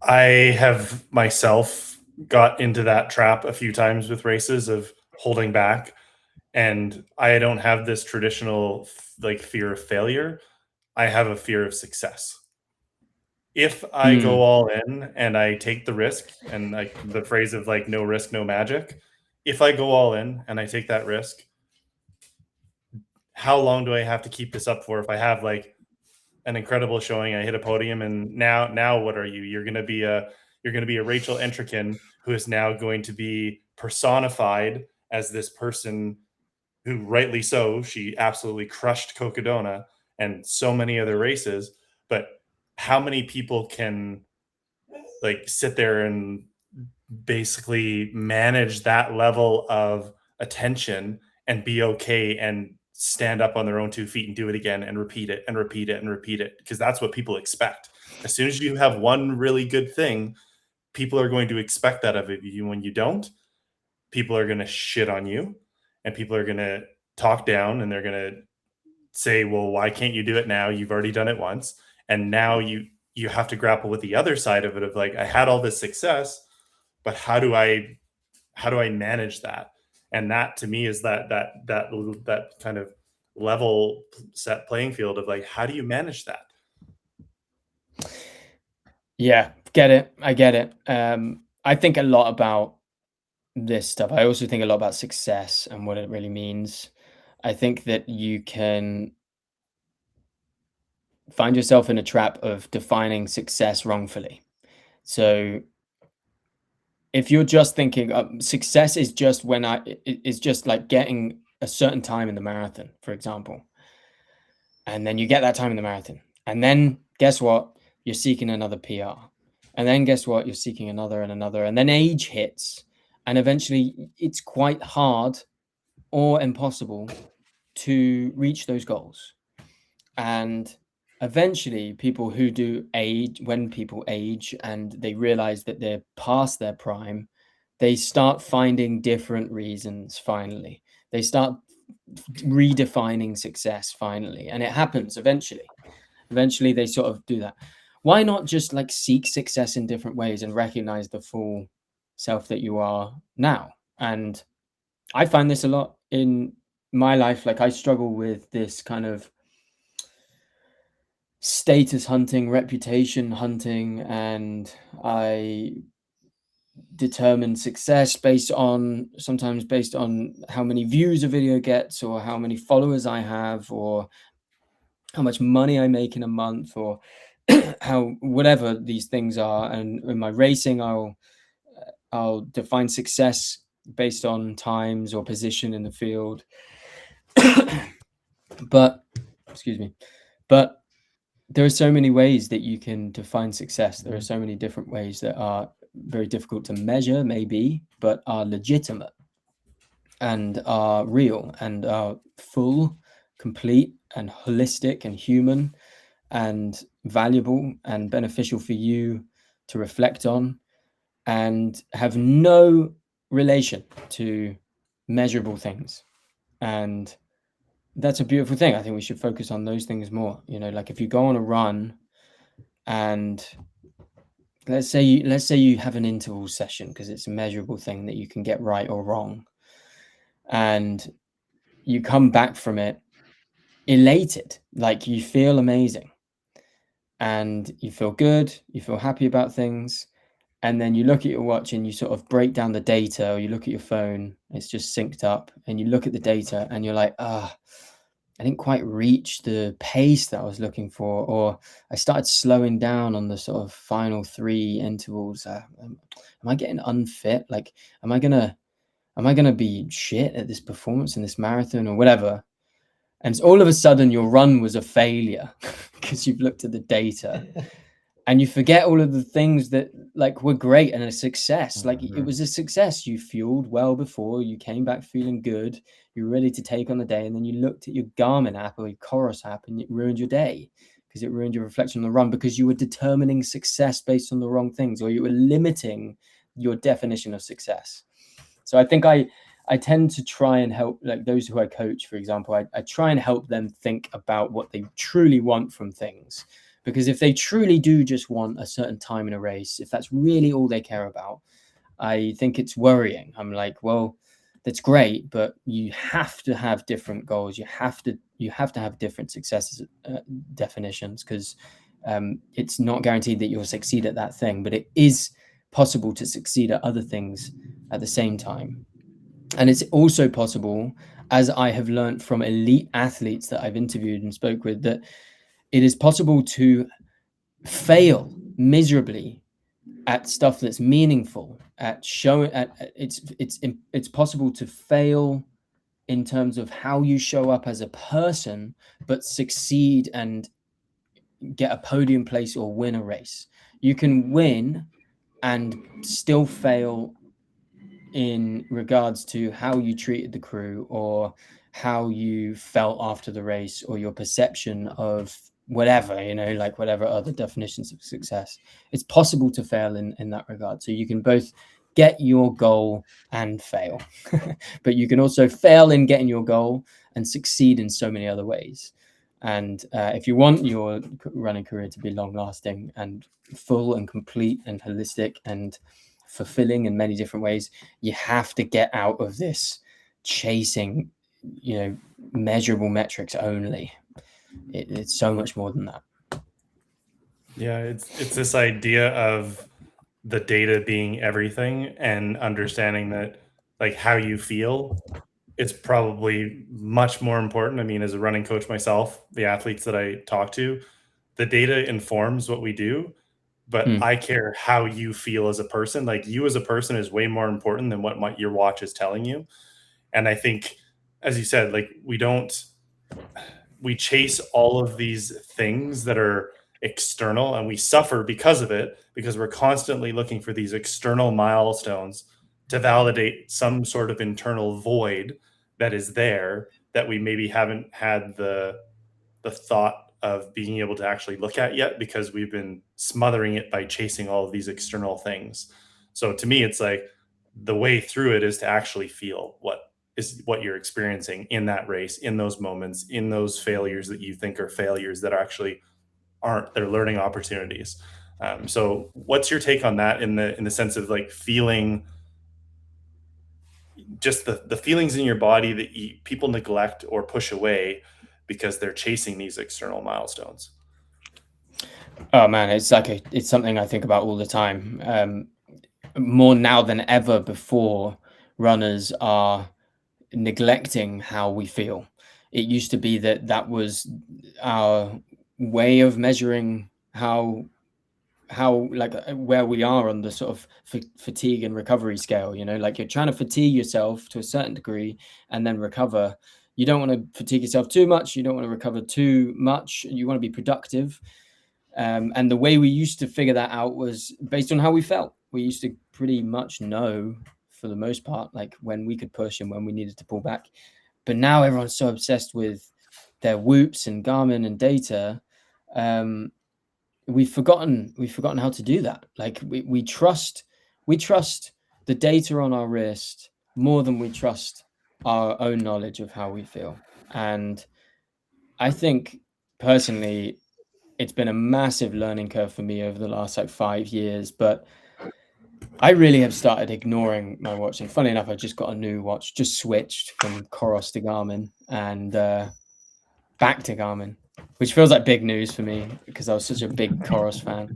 I have myself got into that trap a few times with races of holding back, and I don't have this traditional like fear of failure. I have a fear of success. If I go all in and I take the risk, and like the phrase of like no risk, no magic, if I go all in and I take that risk, how long do I have to keep this up for? If I have like an incredible showing, I hit a podium, and now what are you? You're gonna be a Rachel Entrekin, who is now going to be personified as this person who, rightly so, she absolutely crushed Cocodona and so many other races. But how many people can like sit there and basically manage that level of attention and be okay and stand up on their own 2 feet and do it again and repeat it and repeat it and repeat it, because that's what people expect. As soon as you have one really good thing, people are going to expect that of you. When you don't, people are going to shit on you, and people are going to talk down, and they're going to say, well, why can't you do it now? You've already done it once. And now you have to grapple with the other side of it, of like, I had all this success, but how do I manage that? And that to me is that kind of level set playing field of like, how do you manage that? Yeah, get it. I get it. I think a lot about this stuff. I also think a lot about success and what it really means. I think that you can find yourself in a trap of defining success wrongfully. So if you're just thinking success is just when is just like getting a certain time in the marathon, for example, and then you get that time in the marathon, and then guess what? You're seeking another PR, and then guess what? You're seeking another and another, and then age hits, and eventually it's quite hard or impossible to reach those goals. And eventually people who do age, when people age and they realize that they're past their prime, they start finding different reasons. Finally, they start redefining success finally, and it happens eventually they sort of do that. Why not just like seek success in different ways and recognize the full self that you are now? And I find this a lot in my life. Like, I struggle with this kind of status hunting, reputation hunting, and I determine success sometimes based on how many views a video gets, or how many followers I have, or how much money I make in a month, or how, whatever these things are. And in my racing, I'll define success based on times or position in the field. But excuse me, but there are so many ways that you can define success. There are so many different ways that are very difficult to measure, maybe, but are legitimate and are real and are full, complete, and holistic and human and valuable and beneficial for you to reflect on, and have no relation to measurable things. And that's a beautiful thing. I think we should focus on those things more. Like, if you go on a run and let's say you have an interval session, because it's a measurable thing that you can get right or wrong, and you come back from it elated, like you feel amazing and you feel good, you feel happy about things, and then you look at your watch and you sort of break down the data, or you look at your phone, it's just synced up, and you look at the data and you're like, didn't quite reach the pace that I was looking for, or I started slowing down on the sort of final 3 intervals. Am I getting unfit? Like, am I gonna be shit at this performance in this marathon or whatever? And all of a sudden, your run was a failure because you've looked at the data. And you forget all of the things that like were great and a success. Like it was a success. You fueled well before, you came back feeling good, you were ready to take on the day, and then you looked at your Garmin app or your Coros app and it ruined your day because it ruined your reflection on the run because you were determining success based on the wrong things, or you were limiting your definition of success. So I think I tend to try and help, like those who I coach, for example, I try and help them think about what they truly want from things. Because if they truly do just want a certain time in a race, if that's really all they care about, I think it's worrying. I'm like, well, that's great, but you have to have different goals. You have to have different success definitions, because it's not guaranteed that you'll succeed at that thing, but it is possible to succeed at other things at the same time. And it's also possible, as I have learned from elite athletes that I've interviewed and spoke with, that it is possible to fail miserably at stuff that's meaningful, at showing it's possible to fail in terms of how you show up as a person, but succeed and get a podium place or win a race. You can win and still fail in regards to how you treated the crew, or how you felt after the race, or your perception of whatever, like whatever other definitions of success. It's possible to fail in that regard. So you can both get your goal and fail, but you can also fail in getting your goal and succeed in so many other ways. And if you want your running career to be long lasting and full and complete and holistic and fulfilling in many different ways, you have to get out of this chasing, measurable metrics only. It's so much more than that. Yeah, it's this idea of the data being everything, and understanding that like how you feel is probably much more important. I mean, as a running coach myself, the athletes that I talk to, the data informs what we do, but I care how you feel as a person. Like, you as a person is way more important than what your watch is telling you. And I think, as you said, like we chase all of these things that are external, and we suffer because of it, because we're constantly looking for these external milestones to validate some sort of internal void that is there, that we maybe haven't had the thought of being able to actually look at yet, because we've been smothering it by chasing all of these external things. So to me, it's like the way through it is to actually feel what you're experiencing in that race, in those moments, in those failures that you think are failures that actually aren't. They're learning opportunities. So what's your take on that, in the sense of like feeling, just the feelings in your body that people neglect or push away because they're chasing these external milestones? Oh man, it's something I think about all the time. More now than ever before, runners are neglecting how we feel. It used to be that was our way of measuring how like where we are on the sort of fatigue and recovery scale. Like, you're trying to fatigue yourself to a certain degree and then recover. You don't want to fatigue yourself too much, you don't want to recover too much, you want to be productive. And the way we used to figure that out was based on how we felt. We used to pretty much know, for the most part, like when we could push and when we needed to pull back. But now everyone's so obsessed with their Whoops and Garmin and data. We've forgotten how to do that. Like, we trust the data on our wrist more than we trust our own knowledge of how we feel. And I think personally, it's been a massive learning curve for me over the last 5 years, but I really have started ignoring my watch. And funny enough, I just got a new watch, just switched from Coros to Garmin, and back to Garmin, which feels like big news for me because I was such a big Coros fan.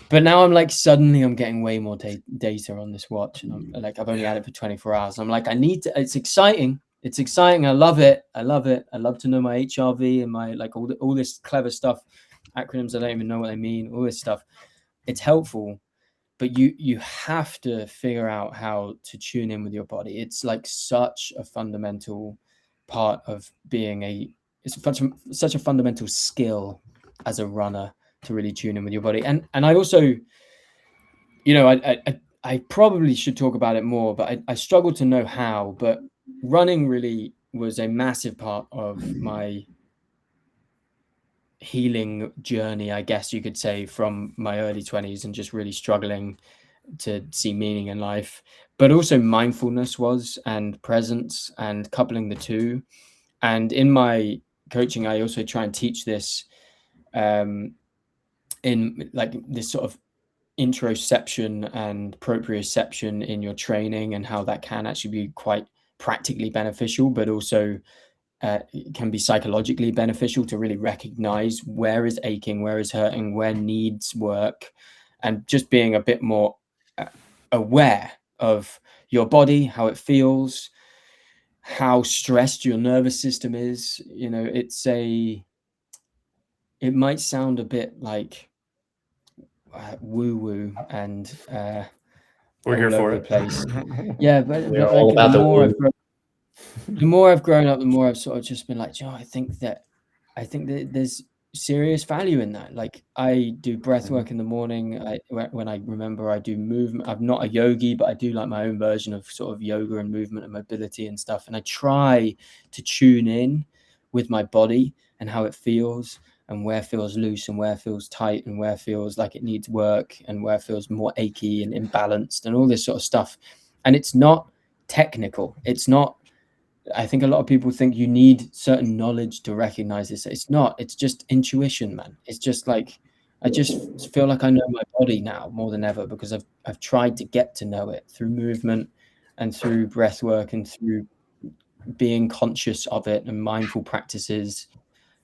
But now I'm like, suddenly I'm getting way more data on this watch, and I'm like, I've only had it for 24 hours. I'm like, it's exciting. it's exciting. I love it. I love to know my HRV and my like all this clever stuff, acronyms I don't even know what they mean, all this stuff. It's helpful, but you have to figure out how to tune in with your body. It's like such a fundamental part of being such a fundamental skill as a runner to really tune in with your body. And I also, I probably should talk about it more, but I struggle to know how. But running really was a massive part of my healing journey, I guess you could say, from my early 20s and just really struggling to see meaning in life. But also mindfulness and presence and coupling the two. And in my coaching, I also try and teach this in like this sort of interoception and proprioception in your training, and how that can actually be quite practically beneficial, but also it can be psychologically beneficial to really recognize where is aching, where is hurting, where needs work, and just being a bit more aware of your body, how it feels, how stressed your nervous system is. It might sound a bit like woo-woo and we're here for the it. place. Yeah, but We're all about the more I've grown up, the more I've sort of just been like, I think that there's serious value in that. Like, I do breath work in the morning. When I remember, I do movement. I'm not a yogi, but I do like my own version of sort of yoga and movement and mobility and stuff. And I try to tune in with my body and how it feels, and where feels loose and where feels tight, and where feels like it needs work, and where feels more achy and imbalanced, and all this sort of stuff. And it's not technical. It's not, I think a lot of people think you need certain knowledge to recognize this. It's not. It's just intuition, man. It's just like, I just feel like I know my body now more than ever, because I've tried to get to know it through movement and through breath work and through being conscious of it and mindful practices,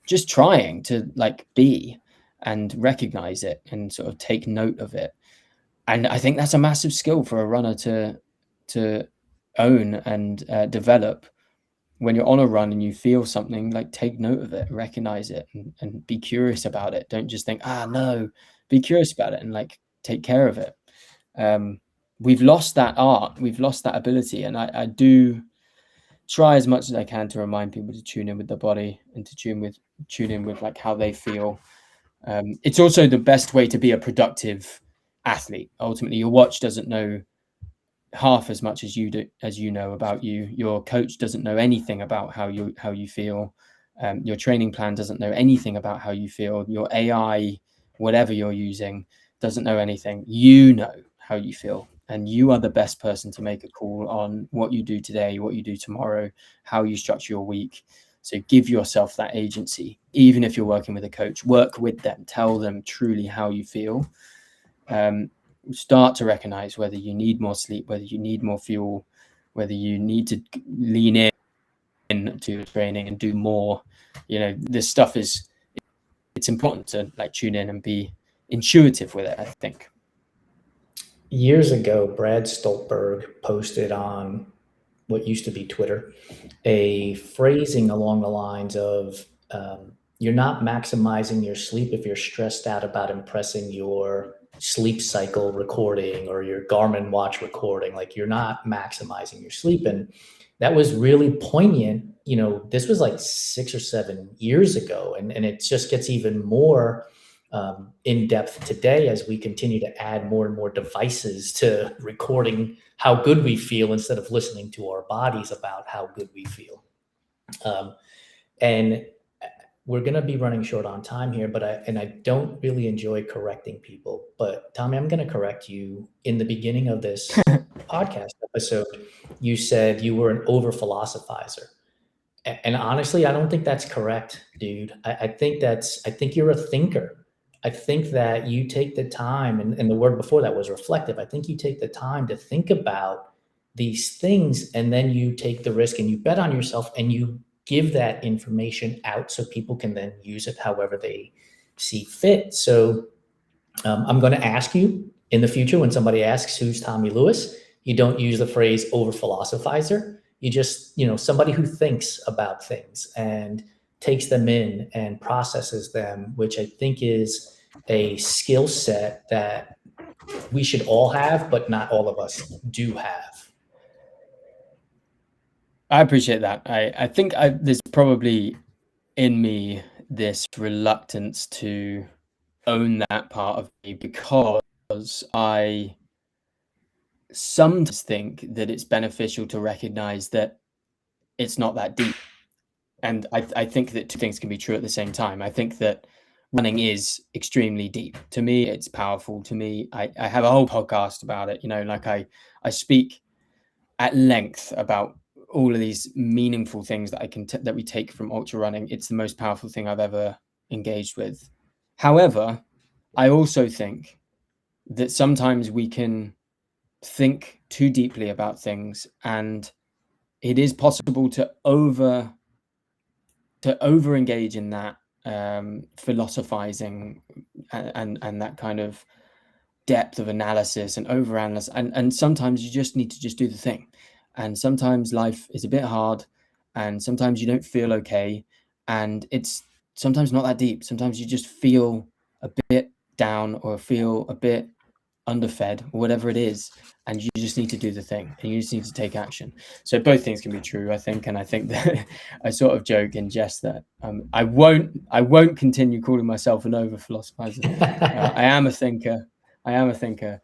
just trying to like be and recognize it and sort of take note of it. And I think that's a massive skill for a runner to own and develop. When you're on a run and you feel something, like, take note of it, recognize it, and be curious about it. Don't just think, no, be curious about it and like take care of it. We've lost that art. We've lost that ability. And I do try as much as I can to remind people to tune in with the body and to tune in with like how they feel. It's also the best way to be a productive athlete. Ultimately, your watch doesn't know half as much as you do, as you know about you. Your coach doesn't know anything about how you feel. Your training plan doesn't know anything about how you feel. Your AI, whatever you're using, doesn't know anything. You know how you feel, and you are the best person to make a call on what you do today, what you do tomorrow, how you structure your week. So give yourself that agency. Even if you're working with a coach, work with them, tell them truly how you feel. Start to recognize whether you need more sleep, whether you need more fuel, whether you need to lean in to your training and do more. This stuff it's important to like tune in and be intuitive with it, I think. Years ago, Brad Stolberg posted on what used to be Twitter a phrasing along the lines of, you're not maximizing your sleep if you're stressed out about impressing your sleep cycle recording or your Garmin watch recording. Like, you're not maximizing your sleep. And that was really poignant. This was like 6 or 7 years ago. And it just gets even more in depth today as we continue to add more and more devices to recording how good we feel instead of listening to our bodies about how good we feel. And we're going to be running short on time here, but I don't really enjoy correcting people. But Tommy, I'm going to correct you. In the beginning of this podcast episode, you said you were an over philosophizer. And honestly, I don't think that's correct, dude. I think you're a thinker. I think that you take the time, and the word before that was reflective. I think you take the time to think about these things, and then you take the risk and you bet on yourself and you give that information out so people can then use it however they see fit. So I'm going to ask you in the future, when somebody asks who's Tommy Lewis, you don't use the phrase over philosophizer. You just, somebody who thinks about things and takes them in and processes them, which I think is a skill set that we should all have, but not all of us do have. I appreciate that. I think there's probably in me this reluctance to own that part of me, because I sometimes think that it's beneficial to recognize that it's not that deep. And I think that two things can be true at the same time. I think that running is extremely deep. To me, it's powerful. To me, I have a whole podcast about it. Like I speak at length about all of these meaningful things that that we take from ultra running. It's the most powerful thing I've ever engaged with. However, I also think that sometimes we can think too deeply about things, and it is possible to over engage in that philosophizing and that kind of depth of analysis and overanalyze, and sometimes you just need to just do the thing. And sometimes life is a bit hard, and sometimes you don't feel okay, and it's sometimes not that deep. Sometimes you just feel a bit down or feel a bit underfed or whatever it is, and you just need to do the thing, and you just need to take action. So both things can be true, I think. And I think that I sort of joke and jest that I won't continue calling myself an over philosophizer. I am a thinker,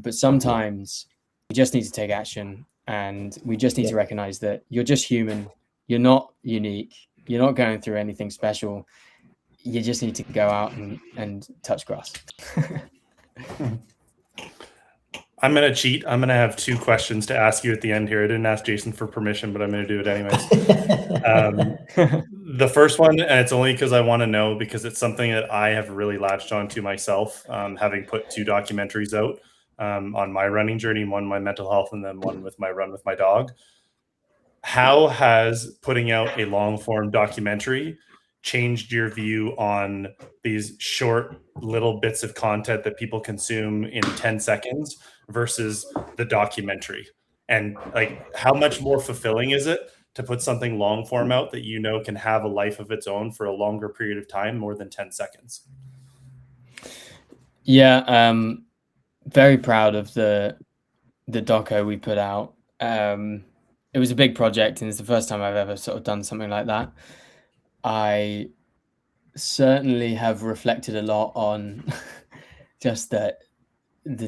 but sometimes we just need to take action, and we just need to recognize that you're just human. You're not unique. You're not going through anything special. You just need to go out and touch grass. I'm going to cheat. I'm going to have 2 questions to ask you at the end here. I didn't ask Jason for permission, but I'm going to do it anyways. The first one, and it's only because I want to know, because it's something that I have really latched on to myself, having put 2 documentaries out on my running journey, one my mental health and then one with my run with my dog. How has putting out a long form documentary changed your view on these short little bits of content that people consume in 10 seconds versus the documentary? And like, how much more fulfilling is it to put something long form out that can have a life of its own for a longer period of time, more than 10 seconds? Yeah, very proud of the doco we put out. It was a big project, and it's the first time I've ever sort of done something like that. I certainly have reflected a lot on just the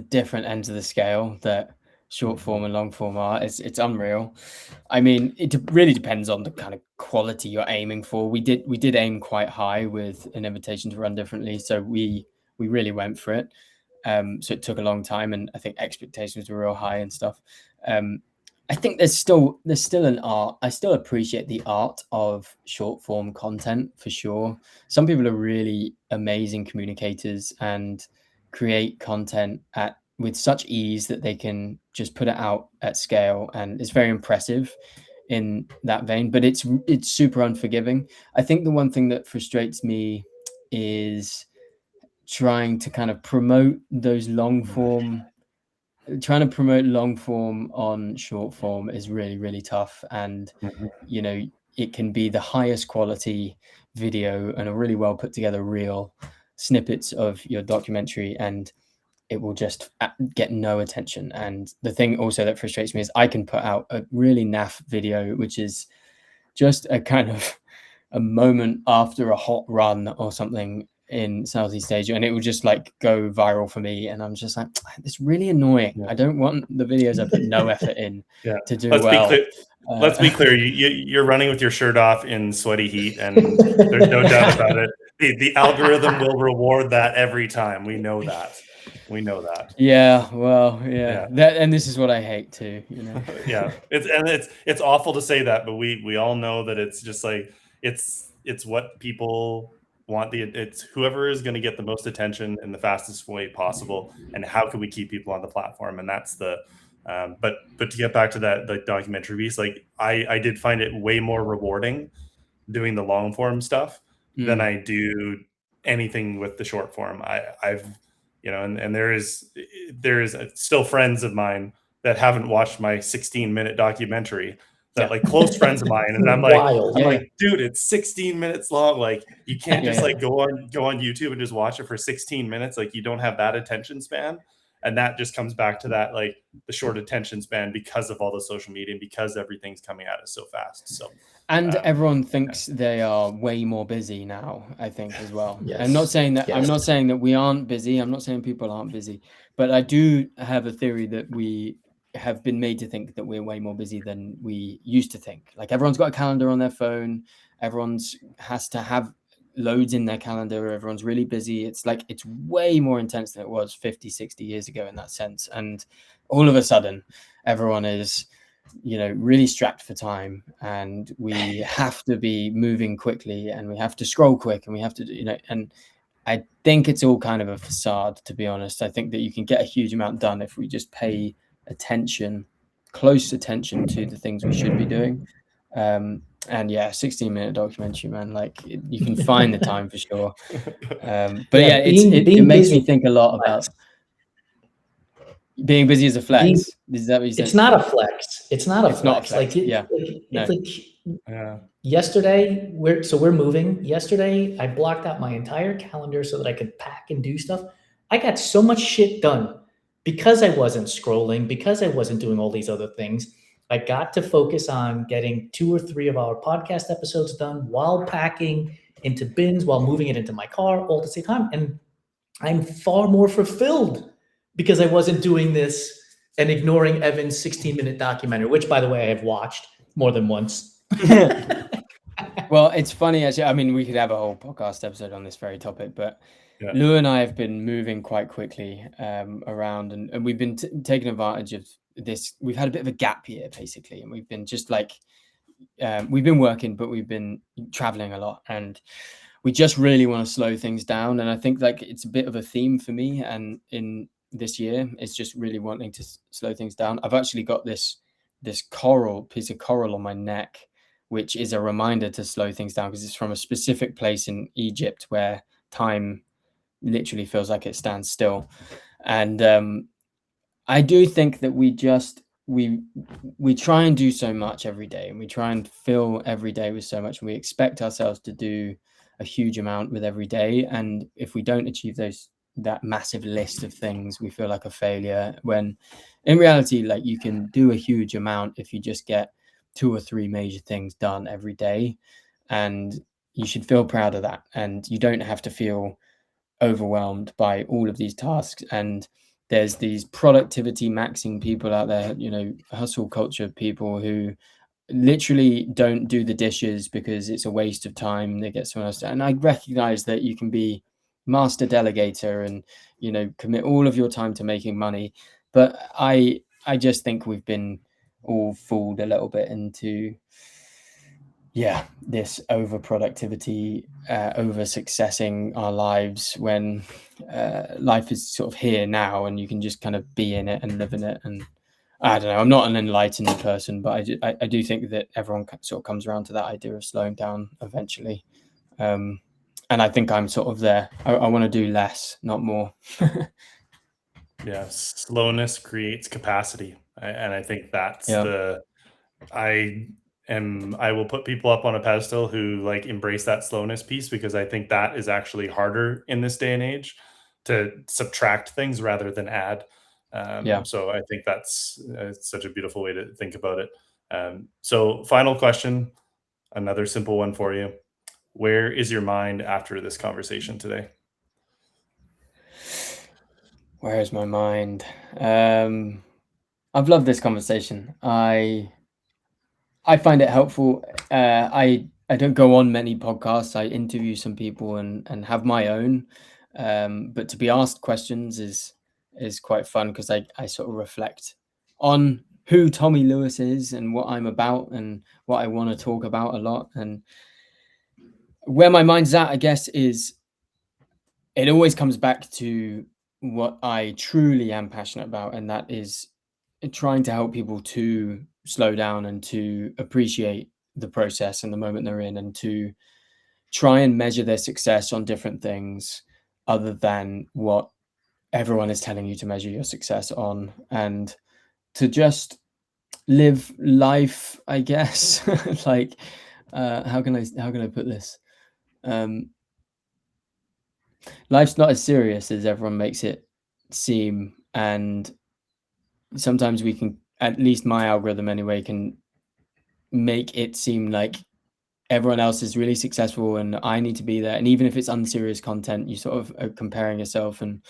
different ends of the scale that short form and long form are. It's unreal. I mean, it really depends on the kind of quality you're aiming for. We did aim quite high with an invitation to run differently, so we really went for it. So it took a long time, and I think expectations were real high and stuff. I think there's still an art. I still appreciate the art of short form content for sure. Some people are really amazing communicators and create content with such ease that they can just put it out at scale, and it's very impressive in that vein. But it's super unforgiving. I think the one thing that frustrates me is trying to kind of promote those long form. Trying to promote long form on short form is really, really tough. And, it can be the highest quality video and a really well put together reel, snippets of your documentary, and it will just get no attention. And the thing also that frustrates me is I can put out a really naff video, which is just a kind of a moment after a hot run or something in Southeast Asia, and it will just like go viral for me, and I'm just like, it's really annoying. I don't want the videos I put no effort in to do well. Let's be clear. You're running with your shirt off in sweaty heat, and there's no doubt about it. The algorithm will reward that every time. We know that. Yeah, well, that, and this is what I hate too. Yeah, it's awful to say that, but we all know that it's just like it's what people want. It's whoever is going to get the most attention in the fastest way possible, and how can we keep people on the platform? And that's the but to get back to that, the documentary piece, like I did find it way more rewarding doing the long form stuff than I do anything with the short form. I've and there is still friends of mine that haven't watched my 16-minute documentary that like close friends of mine, and I'm Wild. like, dude, it's 16 minutes long. Like, you can't just Yeah. like go on YouTube and just watch it for 16 minutes. Like, you don't have that attention span. And that just comes back to that, like, the short attention span because of all the social media and because everything's coming at us so fast. So, And everyone thinks they are way more busy now, I think, as well. Yes. I'm not saying that Yes. we aren't busy. I'm not saying people aren't busy, but I do have a theory that we have been made to think that we're way more busy than we used to think. Like, everyone's got a calendar on their phone. Everyone's has to have loads in their calendar. Everyone's really busy. It's like, it's way more intense than it was 50, 60 years ago in that sense. And all of a sudden, everyone is, you know, really strapped for time, and we have to be moving quickly, and we have to scroll quick, and we have to, you know, and I think it's all kind of a facade, to be honest. I think that you can get a huge amount done if we just pay close attention to the things we should be doing. And yeah, 16-minute documentary, man, like, you can find the time for sure. But yeah, it makes me think a lot about being busy as a flex. Is that what you said? It's not a flex. It's not a flex. Like, yeah. It's like yesterday, we're moving. Yesterday, I blocked out my entire calendar so that I could pack and do stuff. I got so much shit done because I wasn't scrolling, because I wasn't doing all these other things. I got to focus on getting 2 or 3 of our podcast episodes done while packing into bins, while moving it into my car, all at the same time. And I'm far more fulfilled because I wasn't doing this and ignoring Evan's 16-minute documentary, which, by the way, I have watched more than once. Well, it's funny, actually. I mean, we could have a whole podcast episode on this very topic, but Lou and I have been moving quite quickly around, and we've been taking advantage of this. We've had a bit of a gap year, basically, and we've been just like, we've been working, but we've been traveling a lot, and we just really want to slow things down. And I think, like, it's a bit of a theme for me, and in this year, it's just really wanting to slow things down. I've actually got this piece of coral on my neck, which is a reminder to slow things down, because it's from a specific place in Egypt where time literally feels like it stands still. And I do think that we try and do so much every day, and we try and fill every day with so much, and we expect ourselves to do a huge amount with every day. And if we don't achieve that massive list of things, we feel like a failure, when in reality, like, you can do a huge amount if you just get 2 or 3 major things done every day, and you should feel proud of that. And you don't have to feel overwhelmed by all of these tasks. And there's these productivity maxing people out there, you know, hustle culture people who literally don't do the dishes because it's a waste of time. They get someone else to, and I recognize that you can be master delegator and, you know, commit all of your time to making money, but I just think we've been all fooled a little bit into this over productivity, over successing our lives, when life is sort of here now, and you can just kind of be in it and live in it. And I don't know, I'm not an enlightened person, but I do think that everyone sort of comes around to that idea of slowing down eventually. And I think I'm sort of there. I want to do less, not more. Yeah, slowness creates capacity, and I think that's I will put people up on a pedestal who, like, embrace that slowness piece, because I think that is actually harder in this day and age, to subtract things rather than add. So I think that's such a beautiful way to think about it. So final question, another simple one for you. Where is your mind after this conversation today? Where is my mind? I've loved this conversation. I find it helpful. I don't go on many podcasts. I interview some people and have my own. But to be asked questions is quite fun, because I sort of reflect on who Tommy Lewis is and what I'm about and what I want to talk about a lot. And where my mind's at, I guess, is it always comes back to what I truly am passionate about, and that is trying to help people to slow down and to appreciate the process and the moment they're in, and to try and measure their success on different things other than what everyone is telling you to measure your success on, and to just live life, I guess. Like, how can I put this? Life's not as serious as everyone makes it seem, and sometimes we can, at least my algorithm anyway, can make it seem like everyone else is really successful and I need to be there. And even if it's unserious content, you sort of are comparing yourself. And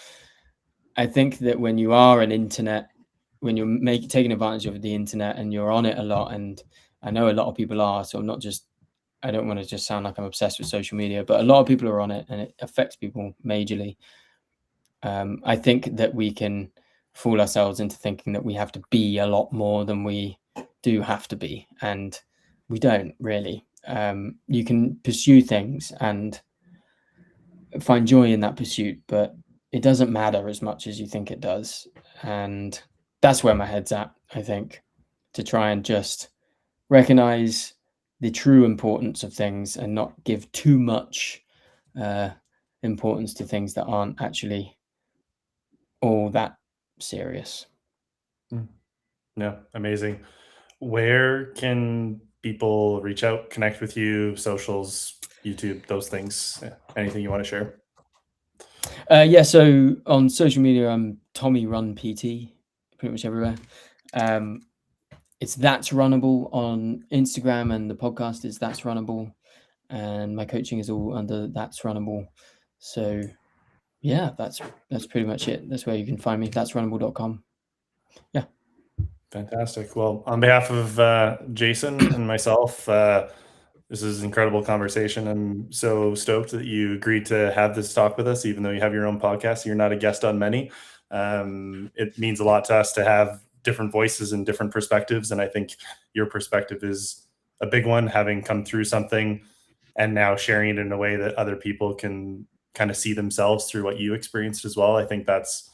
I think that when you are when you're taking advantage of the internet and you're on it a lot, and I know a lot of people are, so I don't want to just sound like I'm obsessed with social media, but a lot of people are on it and it affects people majorly. I think that we can fool ourselves into thinking that we have to be a lot more than we do have to be, and we don't really. You can pursue things and find joy in that pursuit, but it doesn't matter as much as you think it does. And that's where my head's at, I think, to try and just recognize the true importance of things and not give too much importance to things that aren't actually all that serious. Yeah, amazing. Where can people reach out, connect with you, socials, YouTube, those things? Anything you want to share? Yeah, so on social media, I'm Tommy Run PT, pretty much everywhere. It's That's Runnable on Instagram, and the podcast is That's Runnable, and my coaching is all under That's Runnable. So yeah, that's pretty much it. That's where you can find me. That'sRunnable.com. Yeah. Fantastic. Well, on behalf of Jason and myself, this is an incredible conversation. I'm so stoked that you agreed to have this talk with us, even though you have your own podcast. You're not a guest on many. It means a lot to us to have different voices and different perspectives. And I think your perspective is a big one, having come through something and now sharing it in a way that other people can kind of see themselves through what you experienced as well. I think that's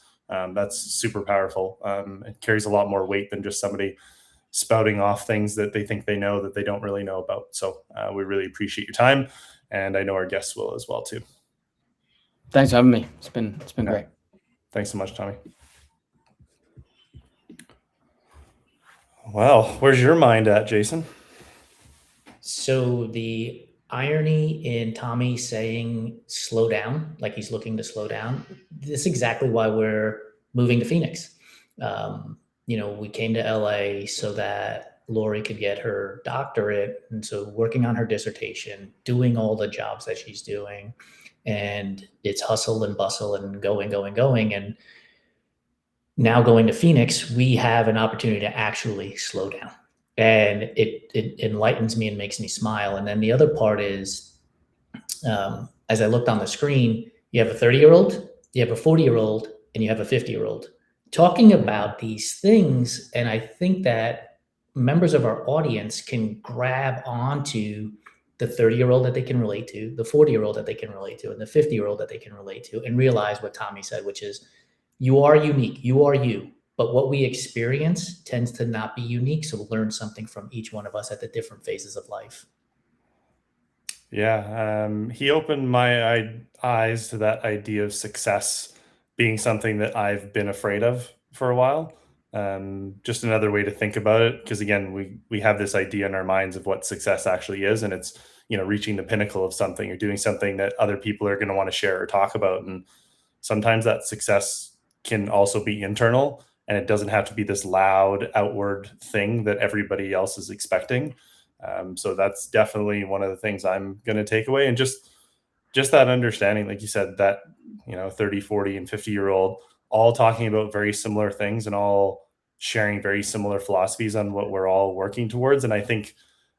super powerful. It carries a lot more weight than just somebody spouting off things that they think they know that they don't really know about. So we really appreciate your time, and I know our guests will as well too. Thanks for having me. It's been great. Thanks so much, Tommy. Well, where's your mind at, Jason? So the irony in Tommy saying slow down, like he's looking to slow down, this is exactly why we're moving to Phoenix. We came to LA so that Lori could get her doctorate. And so working on her dissertation, doing all the jobs that she's doing, and it's hustle and bustle and going. And now going to Phoenix, we have an opportunity to actually slow down. And it enlightens me and makes me smile. And then the other part is, as I looked on the screen, you have a 30-year-old, you have a 40-year-old, and you have a 50-year-old talking about these things. And I think that members of our audience can grab onto the 30-year-old that they can relate to, the 40-year-old that they can relate to, and the 50-year-old that they can relate to, and realize what Tommy said, which is, you are unique, you are you. But what we experience tends to not be unique. So we'll learn something from each one of us at the different phases of life. Yeah, he opened my eyes to that idea of success being something that I've been afraid of for a while. Just another way to think about it, because again, we have this idea in our minds of what success actually is, and it's reaching the pinnacle of something or doing something that other people are going to want to share or talk about. And sometimes that success can also be internal, and it doesn't have to be this loud outward thing that everybody else is expecting. So that's definitely one of the things I'm going to take away. And just that understanding, like you said, that 30, 40 and 50-year-old all talking about very similar things and all sharing very similar philosophies on what we're all working towards. And I think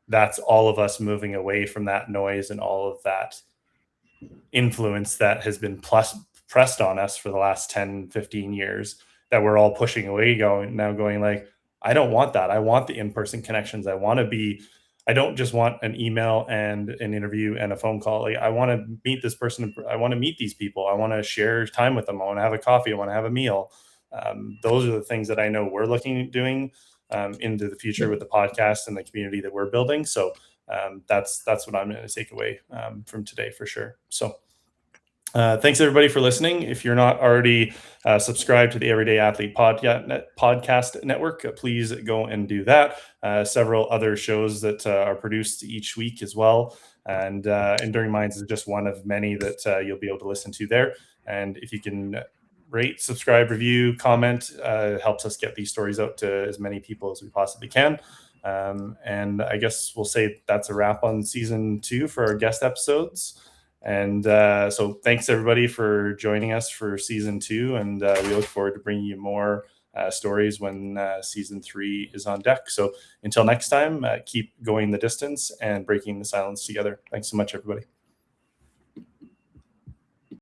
that's all of us moving away from that noise and all of that influence that has been pressed on us for the last 10, 15 years, that we're all pushing away, going like, I don't want that. I want the in-person connections. I don't just want an email and an interview and a phone call. Like, I want to meet this person. I want to meet these people. I want to share time with them. I want to have a coffee. I want to have a meal. Those are the things that I know we're looking at doing into the future with the podcast and the community that we're building. So that's what I'm going to take away from today for sure. So Thanks everybody for listening. If you're not already subscribed to the Everyday Athlete podcast network, please go and do that. Several other shows that are produced each week as well. And Enduring Minds is just one of many that you'll be able to listen to there. And if you can rate, subscribe, review, comment, helps us get these stories out to as many people as we possibly can. And I guess we'll say that's a wrap on season 2 for our guest episodes. And so thanks everybody for joining us for season 2. And we look forward to bringing you more stories when season 3 is on deck. So until next time, keep going the distance and breaking the silence together. Thanks so much, everybody.